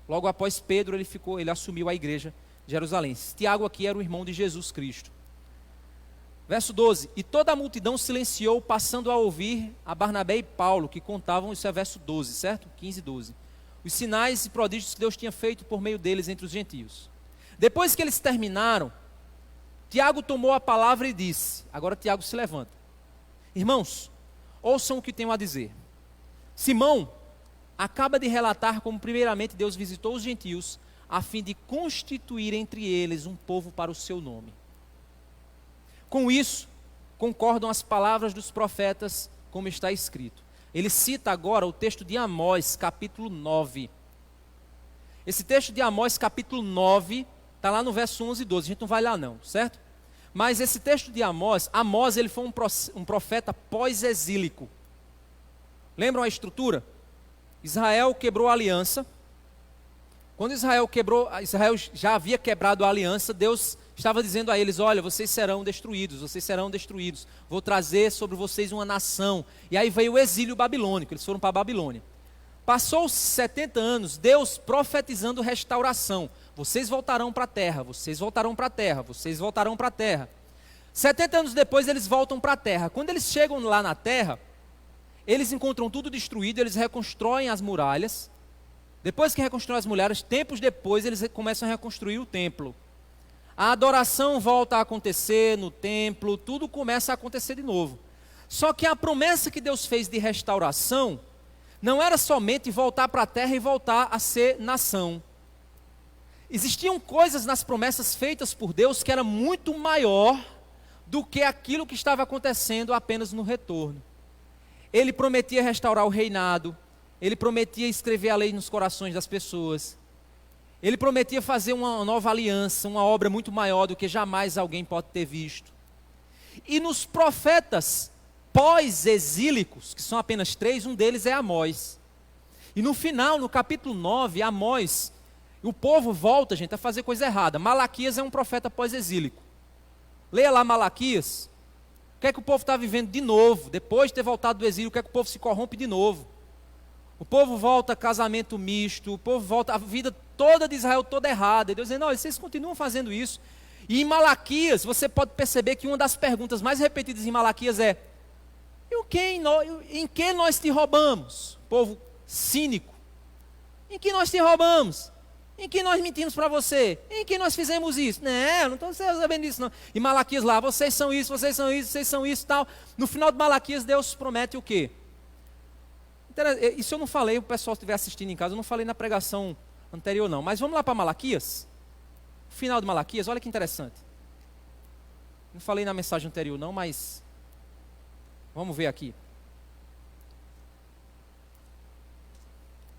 Logo após Pedro, ele assumiu a igreja de Jerusalém. Tiago aqui era o irmão de Jesus Cristo. Verso 12, e toda a multidão silenciou, passando a ouvir a Barnabé e Paulo, que contavam, isso é verso 12, certo? 15 e 12. Os sinais e prodígios que Deus tinha feito por meio deles entre os gentios. Depois que eles terminaram, Tiago tomou a palavra e disse, agora Tiago se levanta. Irmãos, ouçam o que tenho a dizer. Simão acaba de relatar como primeiramente Deus visitou os gentios, a fim de constituir entre eles um povo para o seu nome. Com isso, concordam as palavras dos profetas, como está escrito. Ele cita agora o texto de Amós, capítulo 9. Esse texto de Amós, capítulo 9, está lá no verso 11 e 12. A gente não vai lá não, certo? Mas esse texto de Amós, ele foi um profeta pós-exílico. Lembram a estrutura? Israel quebrou a aliança. Quando Israel já havia quebrado a aliança, Deus estava dizendo a eles, olha, vocês serão destruídos, vou trazer sobre vocês uma nação. E aí veio o exílio babilônico, eles foram para a Babilônia. Passou 70 anos, Deus profetizando restauração. Vocês voltarão para a terra, vocês voltarão para a terra, vocês voltarão para a terra. 70 anos depois eles voltam para a terra. Quando eles chegam lá na terra, eles encontram tudo destruído, eles reconstroem as muralhas. Depois que reconstroem as muralhas, tempos depois eles começam a reconstruir o templo. A adoração volta a acontecer no templo, tudo começa a acontecer de novo. Só que a promessa que Deus fez de restauração não era somente voltar para a terra e voltar a ser nação. Existiam coisas nas promessas feitas por Deus que era muito maior do que aquilo que estava acontecendo apenas no retorno. Ele prometia restaurar o reinado, ele prometia escrever a lei nos corações das pessoas. Ele prometia fazer uma nova aliança, uma obra muito maior do que jamais alguém pode ter visto. E nos profetas pós-exílicos, que são apenas 3, um deles é Amós. E no final, no capítulo 9, Amós, o povo volta, gente, a fazer coisa errada. Malaquias é um profeta pós-exílico. Leia lá Malaquias. O que é que o povo está vivendo de novo? Depois de ter voltado do exílio, o que é que o povo se corrompe de novo? O povo volta a casamento misto, o povo volta a vida toda de Israel toda errada. E Deus dizendo, olha, vocês continuam fazendo isso. E em Malaquias, você pode perceber que uma das perguntas mais repetidas em Malaquias é, em que nós te roubamos? Povo cínico. Em que nós te roubamos? Em que nós mentimos para você? Em que nós fizemos isso? Não estou sabendo disso não. E Malaquias lá, vocês são isso, vocês são isso, vocês são isso, tal. No final de Malaquias, Deus promete o quê? Isso eu não falei, o pessoal que estiver assistindo em casa, eu não falei na pregação anterior não. Mas vamos lá para Malaquias. O final de Malaquias, olha que interessante. Não falei na mensagem anterior não, mas vamos ver aqui.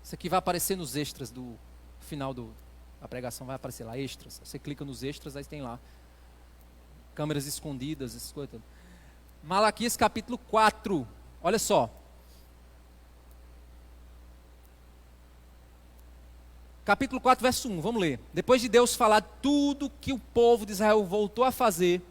Isso aqui vai aparecer nos extras do final da pregação, vai aparecer lá, extras. Você clica nos extras, aí tem lá câmeras escondidas, essas coisas. Malaquias capítulo 4, olha só. Capítulo 4, verso 1, vamos ler. Depois de Deus falar tudo que o povo de Israel voltou a fazer,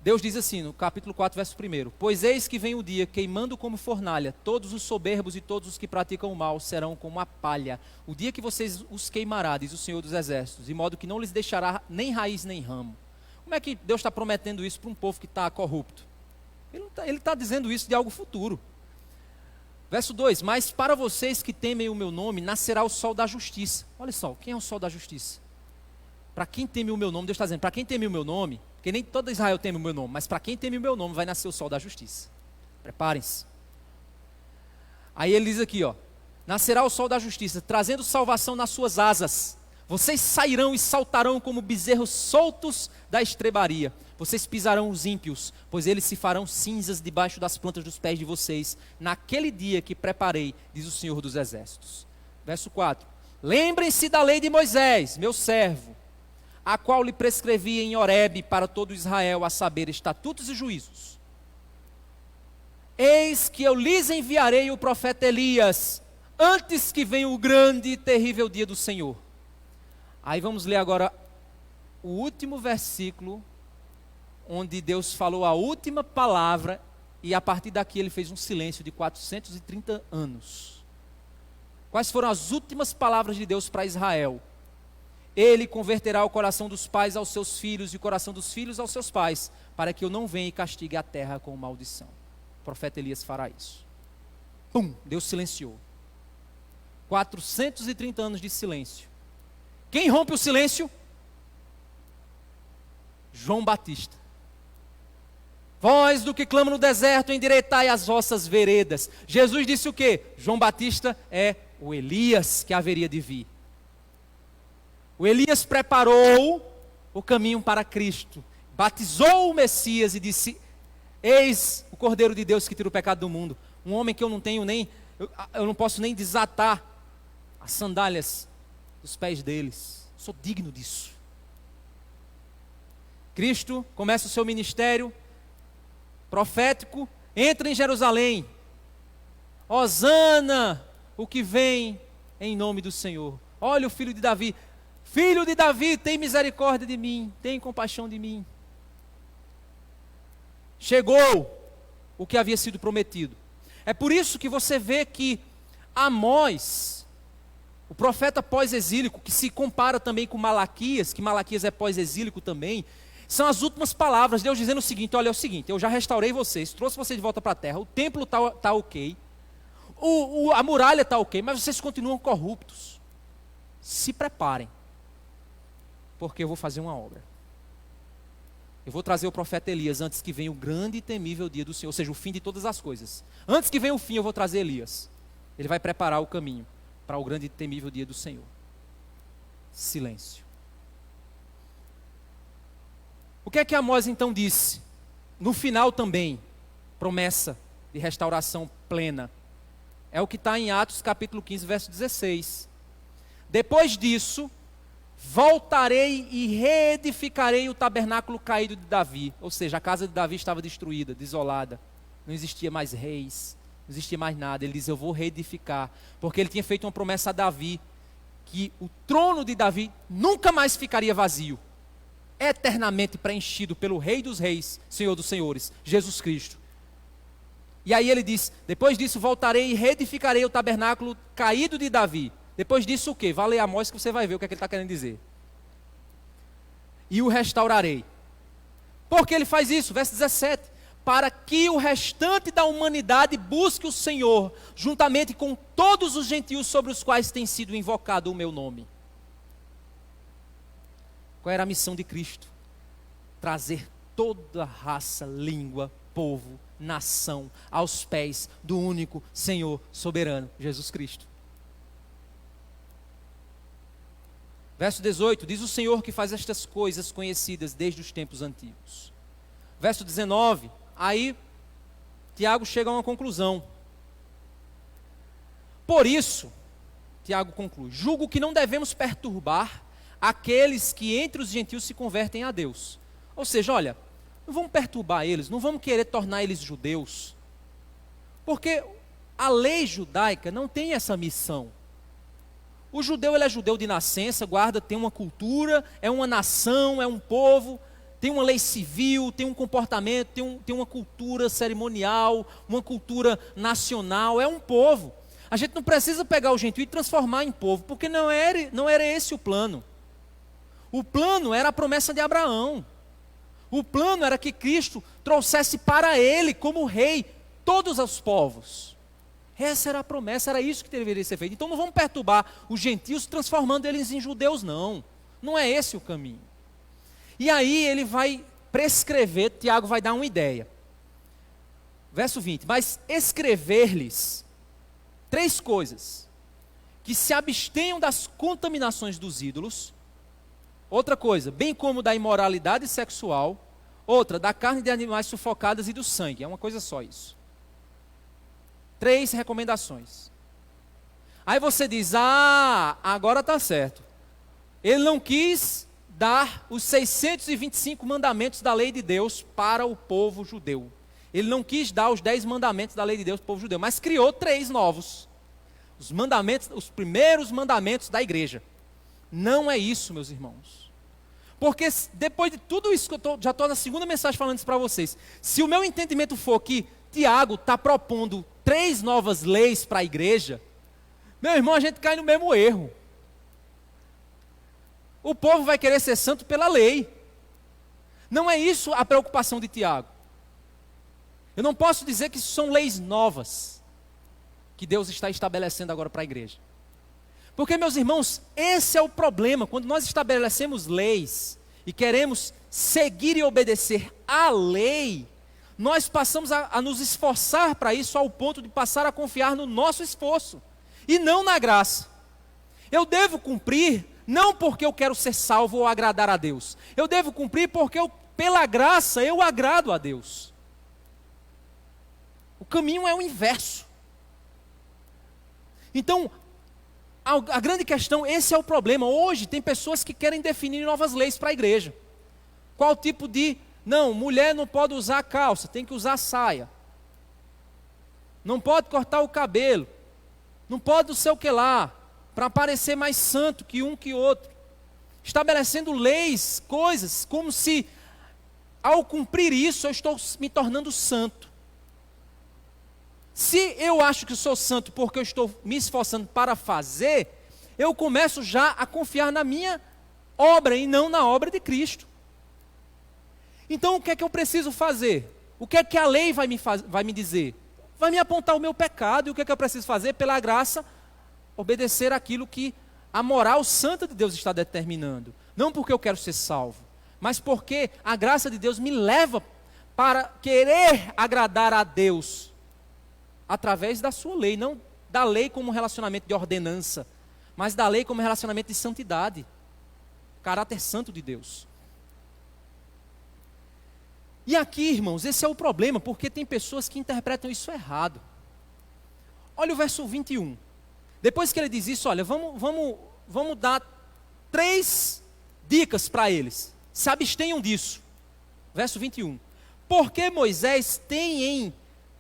Deus diz assim, no capítulo 4, verso 1, pois eis que vem o dia, queimando como fornalha, todos os soberbos e todos os que praticam o mal serão como a palha. O dia que vocês os queimará, diz o Senhor dos Exércitos, de modo que não lhes deixará nem raiz nem ramo. Como é que Deus está prometendo isso para um povo que está corrupto? Ele está dizendo isso de algo futuro. Verso 2, mas para vocês que temem o meu nome, nascerá o sol da justiça. Olha só, quem é o sol da justiça? Para quem teme o meu nome, Deus está dizendo, para quem teme o meu nome, porque nem todo Israel teme o meu nome, mas para quem teme o meu nome vai nascer o sol da justiça. Preparem-se. Aí ele diz aqui, ó, nascerá o sol da justiça, trazendo salvação nas suas asas. Vocês sairão e saltarão como bezerros soltos da estrebaria. Vocês pisarão os ímpios, pois eles se farão cinzas debaixo das plantas dos pés de vocês, naquele dia que preparei, diz o Senhor dos Exércitos. Verso 4. Lembrem-se da lei de Moisés, meu servo, a qual lhe prescrevi em Horebe para todo Israel, a saber, estatutos e juízos. Eis que eu lhes enviarei o profeta Elias, antes que venha o grande e terrível dia do Senhor. Aí vamos ler agora o último versículo, onde Deus falou a última palavra, e a partir daqui ele fez um silêncio de 430 anos. Quais foram as últimas palavras de Deus para Israel? Ele converterá o coração dos pais aos seus filhos, e o coração dos filhos aos seus pais, para que eu não venha e castigue a terra com maldição. O profeta Elias fará isso. Pum, Deus silenciou. 430 anos de silêncio. Quem rompe o silêncio? João Batista. Voz do que clama no deserto, endireitai as vossas veredas. Jesus disse o quê? João Batista é o Elias que haveria de vir. O Elias preparou o caminho para Cristo, batizou o Messias e disse: eis o Cordeiro de Deus que tira o pecado do mundo. Um homem que eu não tenho nem, eu não posso nem desatar as sandálias dos pés deles. Sou digno disso. Cristo começa o seu ministério profético, entra em Jerusalém. Hosana, o que vem em nome do Senhor. Olha o filho de Davi. Filho de Davi, tem misericórdia de mim, tem compaixão de mim. Chegou o que havia sido prometido. É por isso que você vê que Amós, o profeta pós-exílico, que se compara também com Malaquias, que Malaquias é pós-exílico também, são as últimas palavras, Deus dizendo o seguinte: olha, é o seguinte, eu já restaurei vocês, trouxe vocês de volta para a terra, o templo está ok, a muralha está ok, mas vocês continuam corruptos. Se preparem, porque eu vou fazer uma obra. Eu vou trazer o profeta Elias antes que venha o grande e temível dia do Senhor, ou seja, o fim de todas as coisas. Antes que venha o fim, eu vou trazer Elias. Ele vai preparar o caminho para o grande e temível dia do Senhor. Silêncio. O que é que Amós então disse? No final também, promessa de restauração plena. É o que está em Atos capítulo 15, verso 16. Depois disso, voltarei e reedificarei o tabernáculo caído de Davi. Ou seja, a casa de Davi estava destruída, desolada. Não existia mais reis, não existia mais nada. Ele diz: eu vou reedificar. Porque ele tinha feito uma promessa a Davi, que o trono de Davi nunca mais ficaria vazio, eternamente preenchido pelo Rei dos Reis, Senhor dos Senhores, Jesus Cristo. E aí ele diz: depois disso voltarei e reedificarei o tabernáculo caído de Davi. Depois disso o quê? Vá ler Amós que você vai ver o que é que ele está querendo dizer. E o restaurarei. Por que ele faz isso? Verso 17. Para que o restante da humanidade busque o Senhor, juntamente com todos os gentios sobre os quais tem sido invocado o meu nome. Qual era a missão de Cristo? Trazer toda raça, língua, povo, nação aos pés do único Senhor soberano, Jesus Cristo. Verso 18, diz o Senhor que faz estas coisas conhecidas desde os tempos antigos. Verso 19, aí Tiago chega a uma conclusão. Por isso, Tiago conclui: julgo que não devemos perturbar aqueles que entre os gentios se convertem a Deus. Ou seja, olha, não vamos perturbar eles, não vamos querer tornar eles judeus, porque a lei judaica não tem essa missão. O judeu, ele é judeu de nascença, guarda, tem uma cultura, é uma nação, é um povo, tem uma lei civil, tem um comportamento, tem uma cultura cerimonial, uma cultura nacional, é um povo. A gente não precisa pegar o gentio e transformar em povo, porque não era esse o plano. O plano era a promessa de Abraão. O plano era que Cristo trouxesse para ele, como rei, todos os povos. Essa era a promessa, era isso que deveria ser feito. Então não vamos perturbar os gentios transformando eles em judeus, não. Não é esse o caminho. E aí ele vai prescrever, Tiago vai dar uma ideia. Verso 20, mas escrever-lhes 3 coisas: que se abstenham das contaminações dos ídolos. Outra coisa, bem como da imoralidade sexual. Outra, da carne de animais sufocadas e do sangue. É uma coisa só isso. 3 recomendações. Aí você diz, agora está certo. Ele não quis dar os 625 mandamentos da lei de Deus para o povo judeu. Ele não quis dar os 10 mandamentos da lei de Deus para o povo judeu, mas criou 3 novos. Os mandamentos, os primeiros mandamentos da igreja. Não é isso, meus irmãos. Porque depois de tudo isso que já estou na segunda mensagem falando isso para vocês. Se o meu entendimento for que Tiago está propondo 3 novas leis para a igreja, meu irmão, a gente cai no mesmo erro. O povo vai querer ser santo pela lei. Não é isso a preocupação de Tiago. Eu não posso dizer que são leis novas que Deus está estabelecendo agora para a igreja. Porque, meus irmãos, esse é o problema. Quando nós estabelecemos leis e queremos seguir e obedecer à lei, nós passamos a nos esforçar para isso ao ponto de passar a confiar no nosso esforço e não na graça. Eu devo cumprir não porque eu quero ser salvo ou agradar a Deus. Eu devo cumprir porque pela graça eu agrado a Deus. O caminho é o inverso. Então, a grande questão, esse é o problema. Hoje tem pessoas que querem definir novas leis para a igreja. Qual tipo de... Não, mulher não pode usar calça, tem que usar saia. Não pode cortar o cabelo. Não pode não sei o que lá, para parecer mais santo que um que outro. Estabelecendo leis, coisas, como se ao cumprir isso eu estou me tornando santo. Se eu acho que sou santo porque eu estou me esforçando para fazer, eu começo já a confiar na minha obra e não na obra de Cristo. Então o que é que eu preciso fazer? O que é que a lei vai me dizer? Vai me apontar o meu pecado, e o que é que eu preciso fazer? Pela graça, obedecer aquilo que a moral santa de Deus está determinando. Não porque eu quero ser salvo, mas porque a graça de Deus me leva para querer agradar a Deus através da sua lei, não da lei como relacionamento de ordenança, mas da lei como relacionamento de santidade, caráter santo de Deus. E aqui, irmãos, esse é o problema, porque tem pessoas que interpretam isso errado. Olha o verso 21. Depois que ele diz isso, olha, vamos dar 3 dicas para eles. Se abstenham disso. Verso 21. Porque Moisés tem em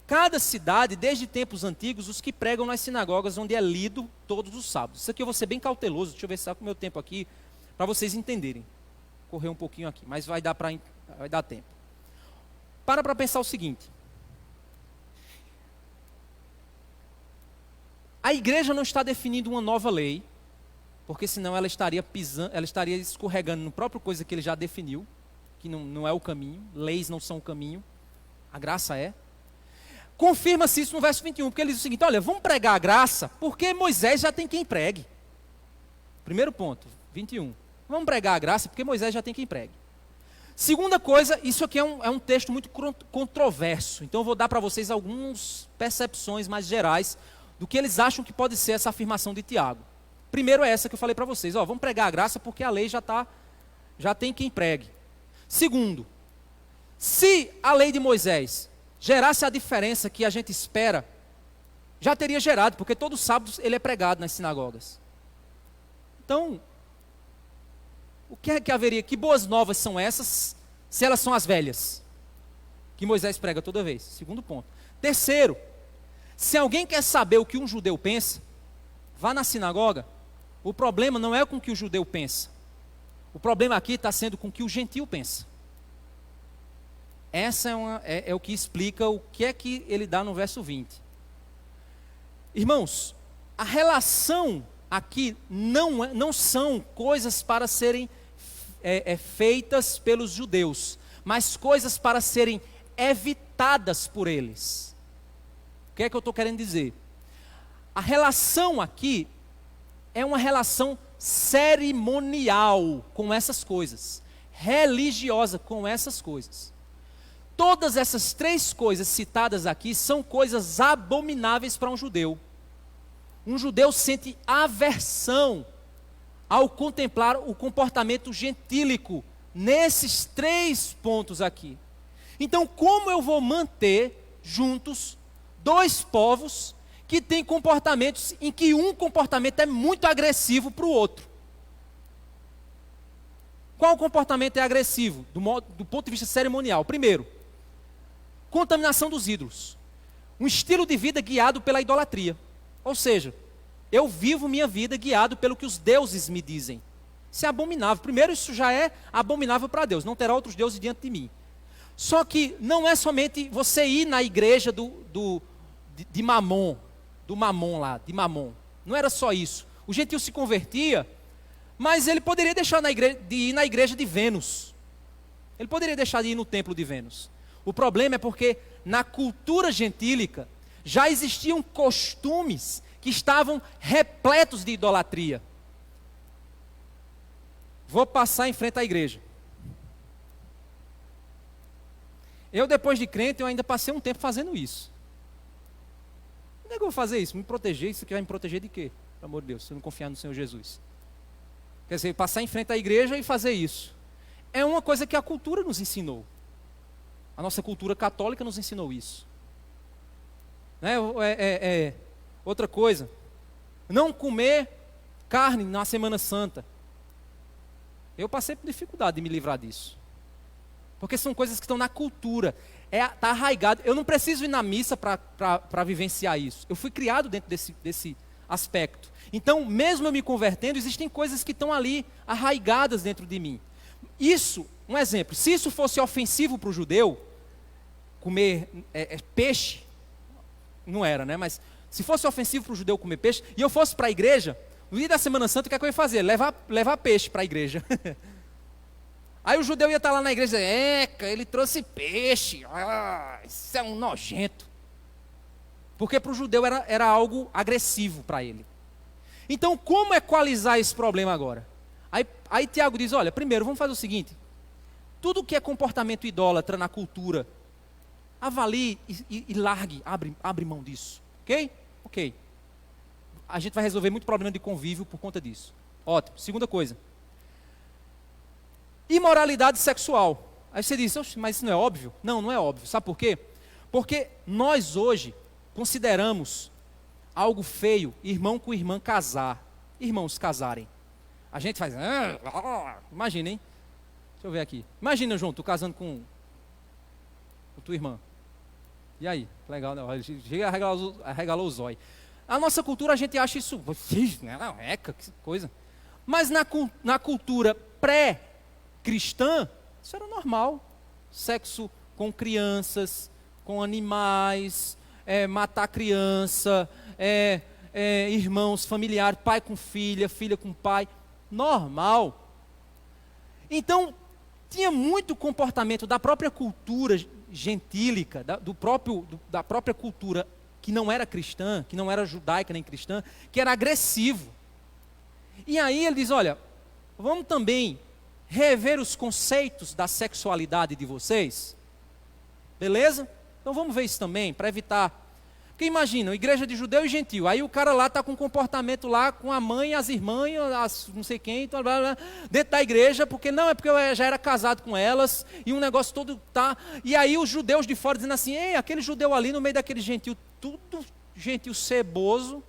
cada cidade, desde tempos antigos, os que pregam nas sinagogas, onde é lido todos os sábados. Isso aqui eu vou ser bem cauteloso, deixa eu ver se está com o meu tempo aqui, para vocês entenderem. Correr um pouquinho aqui, mas vai dar tempo. Para pensar o seguinte. A igreja não está definindo uma nova lei, porque senão ela estaria escorregando no próprio coisa que ele já definiu, que não é o caminho, leis não são o caminho, a graça é. Confirma-se isso no verso 21, porque ele diz o seguinte, olha, vamos pregar a graça, porque Moisés já tem quem pregue. Primeiro ponto, 21. Vamos pregar a graça, porque Moisés já tem quem pregue. Segunda coisa, isso aqui é um texto muito controverso, então eu vou dar para vocês algumas percepções mais gerais do que eles acham que pode ser essa afirmação de Tiago. Primeiro é essa que eu falei para vocês, vamos pregar a graça porque a lei já tem quem pregue. Segundo, se a lei de Moisés gerasse a diferença que a gente espera, já teria gerado, porque todo sábado ele é pregado nas sinagogas. Então, o que é que haveria? Que boas novas são essas, se elas são as velhas? Que Moisés prega toda vez. Segundo ponto. Terceiro, se alguém quer saber o que um judeu pensa, vá na sinagoga. O problema não é com o que o judeu pensa. O problema aqui está sendo com o que o gentil pensa. Essa é o que explica o que é que ele dá no verso 20. Irmãos, a relação aqui não são coisas para serem feitas pelos judeus, mas coisas para serem evitadas por eles. O que é que eu estou querendo dizer? A relação aqui é uma relação cerimonial com essas coisas, religiosa com essas coisas. Todas essas três coisas citadas aqui são coisas abomináveis para um judeu. Um judeu sente aversão ao contemplar o comportamento gentílico nesses três pontos aqui. Então, como eu vou manter juntos dois povos que têm comportamentos em que um comportamento é muito agressivo para o outro? Qual comportamento é agressivo do ponto de vista cerimonial? Primeiro, contaminação dos ídolos. Um estilo de vida guiado pela idolatria. Ou seja, eu vivo minha vida guiado pelo que os deuses me dizem. Isso é abominável. Primeiro, isso já é abominável para Deus. Não terá outros deuses diante de mim. Só que não é somente você ir na igreja de Mamon, do Mamon lá, de Mamon. Não era só isso. O gentil se convertia, mas ele poderia deixar de ir na igreja de Vênus. Ele poderia deixar de ir no templo de Vênus. O problema é porque na cultura gentílica já existiam costumes que estavam repletos de idolatria. Vou passar em frente à igreja. Eu, depois de crente, eu ainda passei um tempo fazendo isso. Como é que eu vou fazer isso? Me proteger? Isso aqui vai me proteger de quê? Pelo amor de Deus, se eu não confiar no Senhor Jesus. Quer dizer, passar em frente à igreja e fazer isso. É uma coisa que a cultura nos ensinou. A nossa cultura católica nos ensinou isso. Né? Outra coisa, não comer carne na Semana Santa. Eu passei por dificuldade de me livrar disso. Porque são coisas que estão na cultura. Está arraigado. Eu não preciso ir na missa para vivenciar isso. Eu fui criado dentro desse aspecto. Então, mesmo eu me convertendo, existem coisas que estão ali arraigadas dentro de mim. Isso, um exemplo, se isso fosse ofensivo para o judeu, comer peixe, não era, né? Mas se fosse ofensivo para o judeu comer peixe, e eu fosse para a igreja, no dia da Semana Santa, o que é que eu ia fazer? Levar peixe para a igreja. Aí o judeu ia estar lá na igreja e dizer, ele trouxe peixe, isso é um nojento. Porque para o judeu era algo agressivo para ele. Então, como equalizar esse problema agora? Aí Tiago diz, olha, primeiro, vamos fazer o seguinte, tudo que é comportamento idólatra na cultura, avalie e largue, abre mão disso, ok? Ok. A gente vai resolver muito problema de convívio por conta disso. Ótimo. Segunda coisa, imoralidade sexual. Aí você diz, mas isso não é óbvio? Não, não é óbvio. Sabe por quê? Porque nós hoje consideramos algo feio irmão com irmã casar. Irmãos casarem. A gente faz, imagina, hein? Deixa eu ver aqui. Imagina, João, tu casando com tua irmã. E aí? Legal, né? Chega arregalou o zóio. A nossa cultura, a gente acha isso, que coisa. Mas na cultura pré-cristã, isso era normal. Sexo com crianças, com animais, matar criança, irmãos, familiares, pai com filha, filha com pai. Normal. Então, tinha muito comportamento da própria cultura gentílica, da própria cultura que não era cristã, que não era judaica nem cristã, que era agressivo. E aí ele diz, olha, vamos também rever os conceitos da sexualidade de vocês? Beleza? Então vamos ver isso também, para evitar. Porque imagina, igreja de judeu e gentil, aí o cara lá está com um comportamento lá com a mãe, as irmãs, as não sei quem, blá, blá, blá, dentro da igreja, porque é porque eu já era casado com elas, e um negócio todo tá. E aí os judeus de fora dizendo assim, aquele judeu ali no meio daquele gentil, tudo gentil ceboso,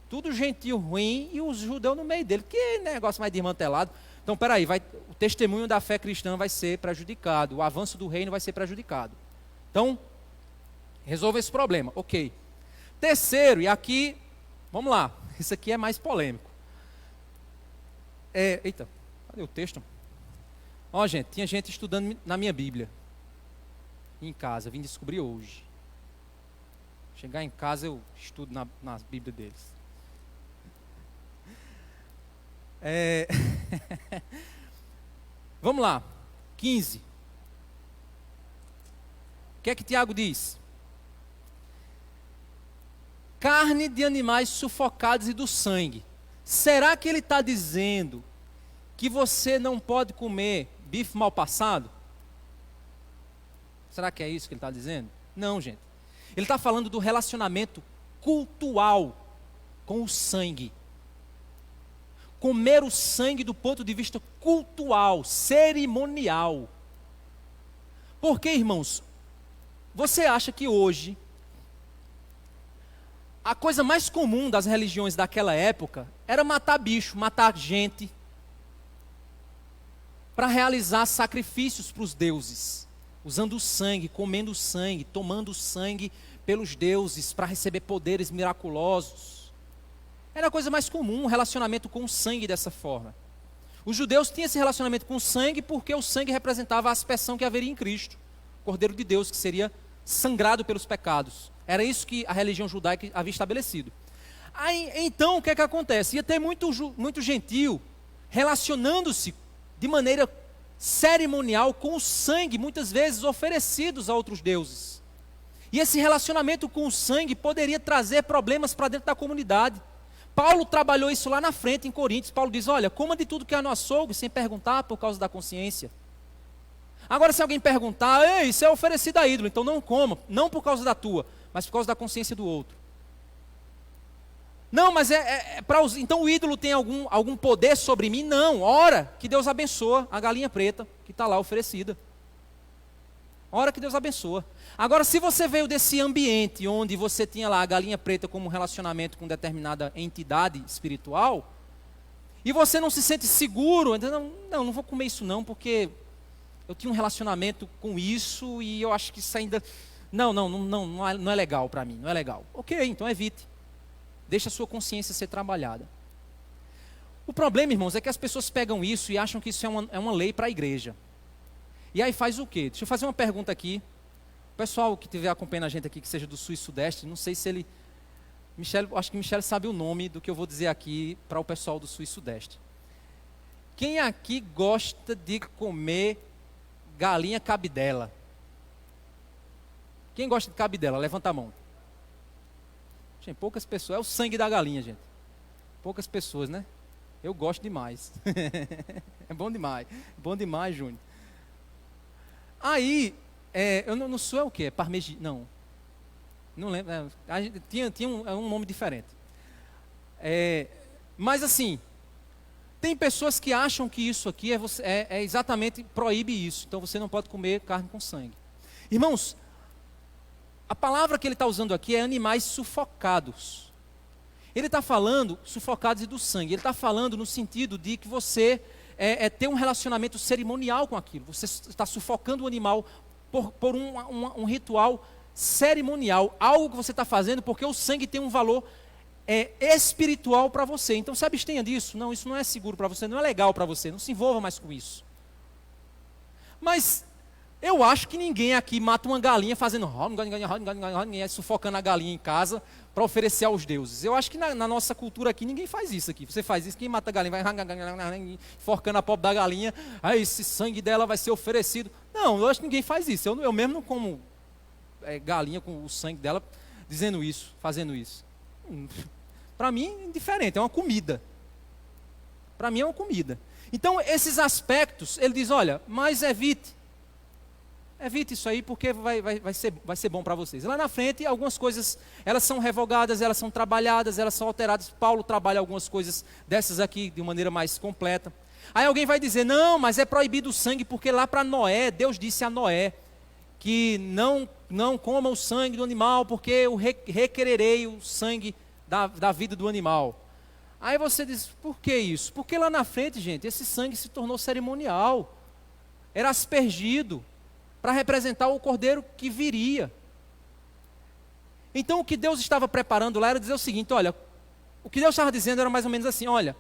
tudo gentil ruim, e os judeus no meio dele, que negócio mais desmantelado. Então, peraí, o testemunho da fé cristã vai ser prejudicado, o avanço do reino vai ser prejudicado. Então, resolva esse problema, ok. Terceiro, e aqui, vamos lá, isso aqui é mais polêmico. Eita, cadê o texto? Ó, gente, tinha gente estudando na minha Bíblia, em casa, vim descobrir hoje. Chegar em casa eu estudo na Bíblia deles. Vamos lá, 15. O que é que Tiago diz? Carne de animais sufocados e do sangue. Será que ele está dizendo que você não pode comer bife mal passado? Será que é isso que ele está dizendo? Não, gente. Ele está falando do relacionamento cultual com o sangue. Comer o sangue do ponto de vista cultual, cerimonial. Porque, irmãos, você acha que hoje a coisa mais comum das religiões daquela época era matar bicho, matar gente, para realizar sacrifícios para os deuses, usando o sangue, comendo o sangue, tomando o sangue pelos deuses para receber poderes miraculosos. Era a coisa mais comum, um relacionamento com o sangue dessa forma. Os judeus tinham esse relacionamento com o sangue porque o sangue representava a aspersão que haveria em Cristo, o Cordeiro de Deus, que seria sangrado pelos pecados. Era isso que a religião judaica havia estabelecido. Aí, então, o que é que acontece? Ia ter muito gentio relacionando-se de maneira cerimonial com o sangue, muitas vezes oferecidos a outros deuses. E esse relacionamento com o sangue poderia trazer problemas para dentro da comunidade. Paulo trabalhou isso lá na frente, em Coríntios. Paulo diz, olha, coma de tudo que é no açougue, sem perguntar por causa da consciência. Agora, se alguém perguntar, ei, isso é oferecido a ídolo, então não coma, não por causa da tua, mas por causa da consciência do outro. Não, mas então o ídolo tem algum poder sobre mim? Não, ora que Deus abençoa a galinha preta que está lá oferecida. Ora que Deus abençoa. Agora, se você veio desse ambiente onde você tinha lá a galinha preta como um relacionamento com determinada entidade espiritual, e você não se sente seguro, então, não vou comer isso não, porque eu tinha um relacionamento com isso e eu acho que isso ainda... Não é legal para mim, não é legal. Ok, então evite. Deixa a sua consciência ser trabalhada. O problema, irmãos, é que as pessoas pegam isso e acham que isso é uma lei para a igreja. E aí faz o quê? Deixa eu fazer uma pergunta aqui. O pessoal que estiver acompanhando a gente aqui, que seja do Sul e Sudeste, não sei se ele... acho que Michele sabe o nome do que eu vou dizer aqui para o pessoal do Sul e Sudeste. Quem aqui gosta de comer galinha cabidela? Quem gosta de cabidela? Levanta a mão. Gente, poucas pessoas. É o sangue da galinha, gente. Poucas pessoas, né? Eu gosto demais. É bom demais. Bom demais, Júnior. Aí, eu no Sul é o quê? É parmegiana? Não lembro. Tinha um nome diferente. Mas assim, tem pessoas que acham que isso aqui é exatamente, proíbe isso. Então você não pode comer carne com sangue. Irmãos, a palavra que ele está usando aqui é animais sufocados. Ele está falando sufocados e do sangue. Ele está falando no sentido de que você ter um relacionamento cerimonial com aquilo. Você está sufocando o animal por um ritual cerimonial. Algo que você está fazendo porque o sangue tem um valor espiritual para você. Então se abstenha disso. Não, isso não é seguro para você, não é legal para você. Não se envolva mais com isso. Mas... eu acho que ninguém aqui mata uma galinha fazendo sufocando a galinha em casa para oferecer aos deuses. Eu acho que na nossa cultura aqui ninguém faz isso aqui. Você faz isso, quem mata a galinha vai enforcando a pobre da galinha, aí esse sangue dela vai ser oferecido. Não, eu acho que ninguém faz isso. Eu mesmo não como galinha com o sangue dela dizendo isso, fazendo isso. Para mim é indiferente, é uma comida. Para mim é uma comida. Então esses aspectos, ele diz, olha, mas evite isso aí porque vai ser bom para vocês. Lá na frente, algumas coisas, elas são revogadas, elas são trabalhadas, elas são alteradas. Paulo trabalha algumas coisas dessas aqui de maneira mais completa. Aí alguém vai dizer, não, mas é proibido o sangue porque lá para Noé, Deus disse a Noé que não coma o sangue do animal porque eu requererei o sangue da vida do animal. Aí você diz, por que isso? Porque lá na frente, gente, esse sangue se tornou cerimonial. Era aspergido para representar o cordeiro que viria. Então o que Deus estava preparando lá era dizer o seguinte, olha, o que Deus estava dizendo era mais ou menos assim, olha,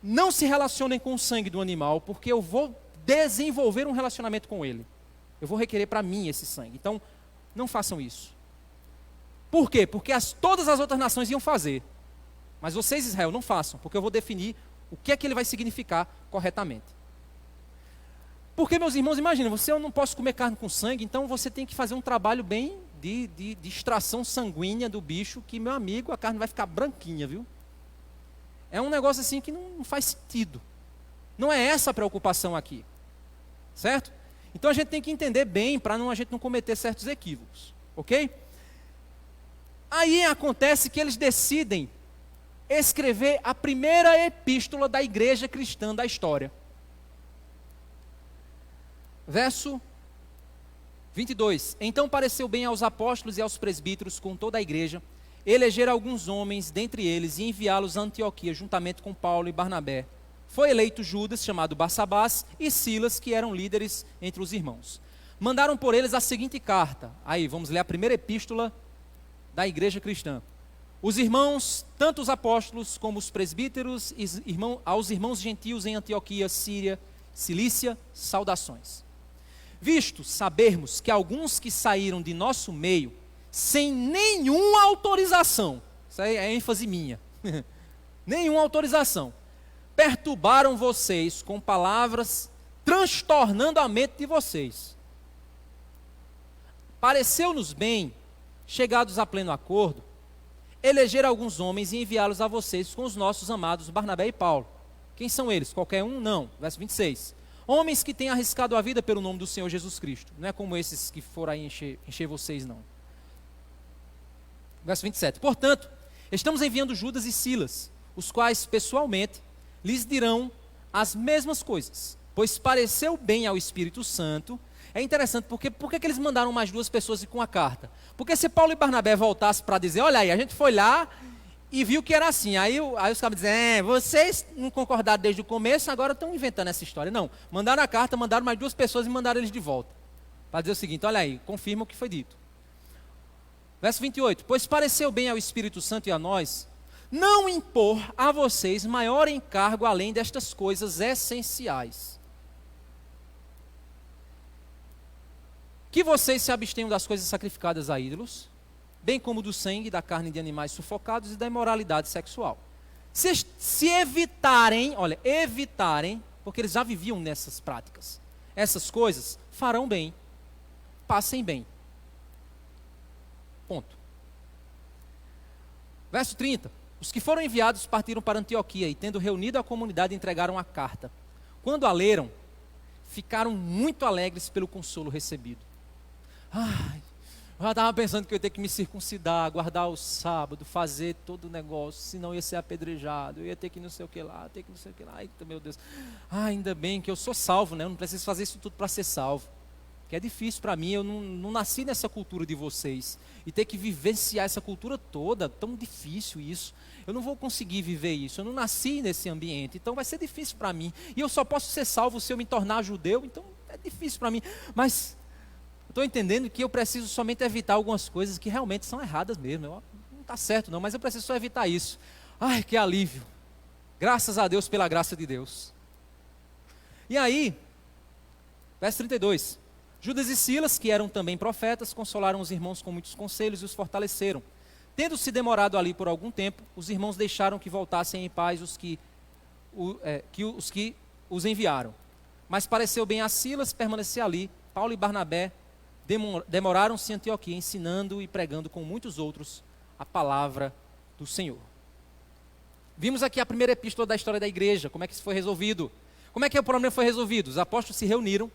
não se relacionem com o sangue do animal, porque eu vou desenvolver um relacionamento com ele. Eu vou requerer para mim esse sangue. Então, não façam isso. Por quê? Porque todas as outras nações iam fazer. Mas vocês, Israel, não façam, porque eu vou definir o que é que ele vai significar corretamente. Porque, meus irmãos, imagina, eu não posso comer carne com sangue, então você tem que fazer um trabalho bem de extração sanguínea do bicho, que, meu amigo, a carne vai ficar branquinha, viu? É um negócio assim que não faz sentido. Não é essa a preocupação aqui. Certo? Então a gente tem que entender bem para a gente não cometer certos equívocos. Ok? Aí acontece que eles decidem escrever a primeira epístola da igreja cristã da história. Verso 22. Então pareceu bem aos apóstolos e aos presbíteros com toda a igreja eleger alguns homens dentre eles e enviá-los a Antioquia juntamente com Paulo e Barnabé. Foi eleito Judas, chamado Barsabás, e Silas, que eram líderes entre os irmãos. Mandaram por eles a seguinte carta. Aí, vamos ler a primeira epístola da igreja cristã. Os irmãos, tanto os apóstolos como os presbíteros, aos irmãos gentios em Antioquia, Síria, Cilícia, saudações. Visto sabermos que alguns que saíram de nosso meio, sem nenhuma autorização, isso aí é ênfase minha, nenhuma autorização, perturbaram vocês com palavras, transtornando a mente de vocês. Pareceu-nos bem, chegados a pleno acordo, eleger alguns homens e enviá-los a vocês com os nossos amados Barnabé e Paulo. Quem são eles? Qualquer um? Não. Verso 26. Homens que têm arriscado a vida pelo nome do Senhor Jesus Cristo. Não é como esses que foram aí encher vocês, não. Verso 27. Portanto, estamos enviando Judas e Silas, os quais, pessoalmente, lhes dirão as mesmas coisas, pois pareceu bem ao Espírito Santo. É interessante, porque por que eles mandaram mais duas pessoas com a carta? Porque se Paulo e Barnabé voltassem para dizer, olha aí, a gente foi lá e viu que era assim, aí os caras dizem, vocês não concordaram desde o começo, agora estão inventando essa história. Não, mandaram a carta, mandaram mais duas pessoas e mandaram eles de volta, para dizer o seguinte, olha aí, confirma o que foi dito. Verso 28, pois pareceu bem ao Espírito Santo e a nós, não impor a vocês maior encargo além destas coisas essenciais. Que vocês se abstenham das coisas sacrificadas a ídolos, bem como do sangue, da carne de animais sufocados e da imoralidade sexual. Se evitarem, olha, evitarem, porque eles já viviam nessas práticas, essas coisas, farão bem, passem bem. Ponto. Verso 30. Os que foram enviados partiram para Antioquia e, tendo reunido a comunidade, entregaram a carta. Quando a leram, ficaram muito alegres pelo consolo recebido. Ai, eu já estava pensando que eu ia ter que me circuncidar, guardar o sábado, fazer todo o negócio, senão eu ia ser apedrejado, eu ia ter que não sei o que lá, ter que não sei o que lá. Eita, meu Deus. Ainda bem que eu sou salvo, né? Eu não preciso fazer isso tudo para ser salvo. Que é difícil para mim, eu não nasci nessa cultura de vocês. E ter que vivenciar essa cultura toda, tão difícil isso. Eu não vou conseguir viver isso, eu não nasci nesse ambiente, então vai ser difícil para mim. E eu só posso ser salvo se eu me tornar judeu, então é difícil para mim. Mas estou entendendo que eu preciso somente evitar algumas coisas que realmente são erradas mesmo. Não está certo não, mas eu preciso só evitar isso. Ai, que alívio. Graças a Deus pela graça de Deus. E aí, verso 32. Judas e Silas, que eram também profetas, consolaram os irmãos com muitos conselhos e os fortaleceram. Tendo-se demorado ali por algum tempo, os irmãos deixaram que voltassem em paz os que os enviaram. Mas pareceu bem a Silas permanecer ali. Paulo e Barnabé demoraram-se em Antioquia, ensinando e pregando com muitos outros a palavra do Senhor. Vimos aqui a primeira epístola da história da igreja, como é que isso foi resolvido. Como é que o problema foi resolvido? Os apóstolos se reuniram,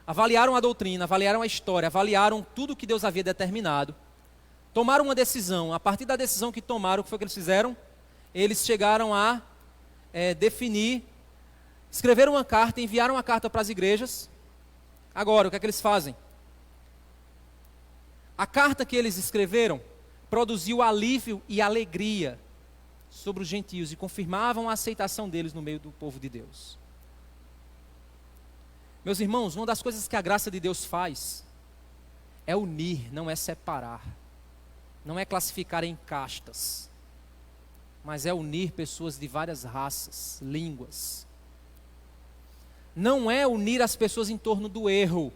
avaliaram a doutrina, avaliaram a história, avaliaram tudo o que Deus havia determinado, tomaram uma decisão. A partir da decisão que tomaram, o que foi que eles fizeram? Eles chegaram a definir, escreveram uma carta, enviaram uma carta para as igrejas. Agora, o que é que eles fazem? A carta que eles escreveram produziu alívio e alegria sobre os gentios e confirmavam a aceitação deles no meio do povo de Deus. Meus irmãos, uma das coisas que a graça de Deus faz é unir, não é separar. Não é classificar em castas, mas é unir pessoas de várias raças, línguas. Não é unir as pessoas em torno do erro,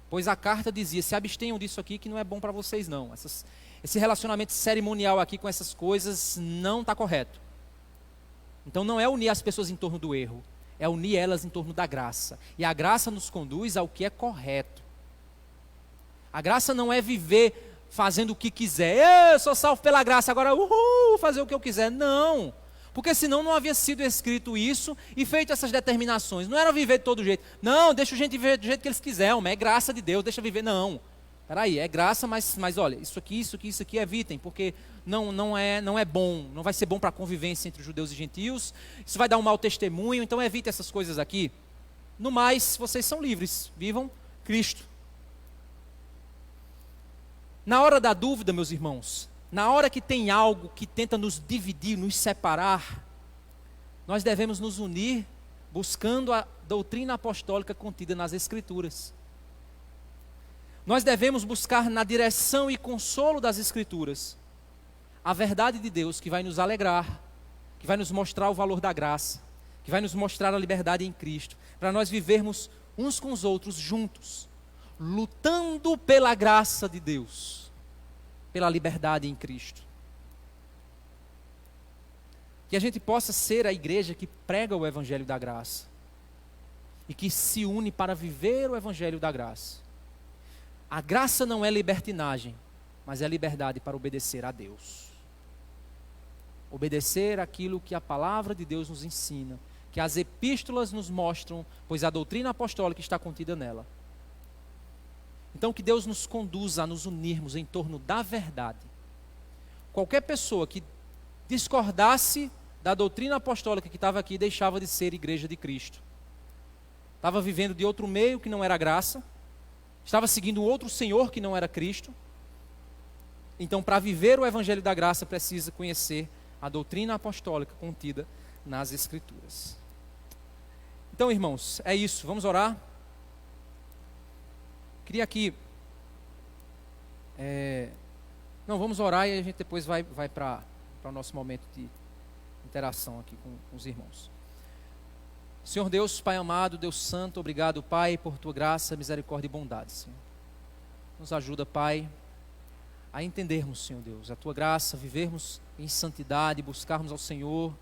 pois a carta dizia, se abstenham disso aqui que não é bom para vocês não. Esse relacionamento cerimonial aqui com essas coisas não está correto. Então não é unir as pessoas em torno do erro, é unir elas em torno da graça. E a graça nos conduz ao que é correto. A graça não é viver fazendo o que quiser. Eu sou salvo pela graça, agora fazer o que eu quiser. Não. Porque senão não havia sido escrito isso e feito essas determinações. Não era viver de todo jeito. Não, deixa a gente viver do jeito que eles quiserem, é graça de Deus, deixa viver. Não. Peraí, é graça, mas olha, isso aqui evitem, porque não é bom, não vai ser bom para a convivência entre judeus e gentios, isso vai dar um mau testemunho, então evite essas coisas aqui. No mais, vocês são livres, vivam Cristo. Na hora da dúvida, meus irmãos, na hora que tem algo que tenta nos dividir, nos separar, nós devemos nos unir buscando a doutrina apostólica contida nas Escrituras. Nós devemos buscar na direção e consolo das Escrituras a verdade de Deus que vai nos alegrar, que vai nos mostrar o valor da graça, que vai nos mostrar a liberdade em Cristo, para nós vivermos uns com os outros juntos, lutando pela graça de Deus, pela liberdade em Cristo. Que a gente possa ser a igreja que prega o Evangelho da graça e que se une para viver o Evangelho da graça. A graça não é libertinagem, mas é liberdade para obedecer a Deus. Obedecer aquilo que a palavra de Deus nos ensina, que as epístolas nos mostram, pois a doutrina apostólica está contida nela. Então que Deus nos conduza a nos unirmos em torno da verdade. Qualquer pessoa que discordasse da doutrina apostólica que estava aqui, deixava de ser igreja de Cristo. Estava vivendo de outro meio que não era graça, estava seguindo outro Senhor que não era Cristo. Então, para viver o Evangelho da graça, precisa conhecer a doutrina apostólica contida nas Escrituras. Então, irmãos, é isso. Vamos orar? Queria aqui... vamos orar e a gente depois vai para o nosso momento de interação aqui com os irmãos. Senhor Deus, Pai amado, Deus santo, obrigado, Pai, por Tua graça, misericórdia e bondade, Senhor. Nos ajuda, Pai, a entendermos, Senhor Deus, a Tua graça, vivermos em santidade, buscarmos ao Senhor,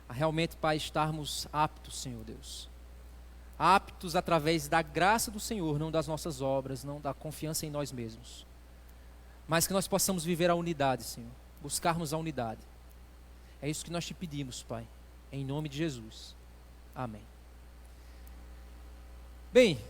a realmente, Pai, estarmos aptos, Senhor Deus. Aptos através da graça do Senhor, não das nossas obras, não da confiança em nós mesmos. Mas que nós possamos viver a unidade, Senhor, buscarmos a unidade. É isso que nós te pedimos, Pai, em nome de Jesus. Amém. Bem,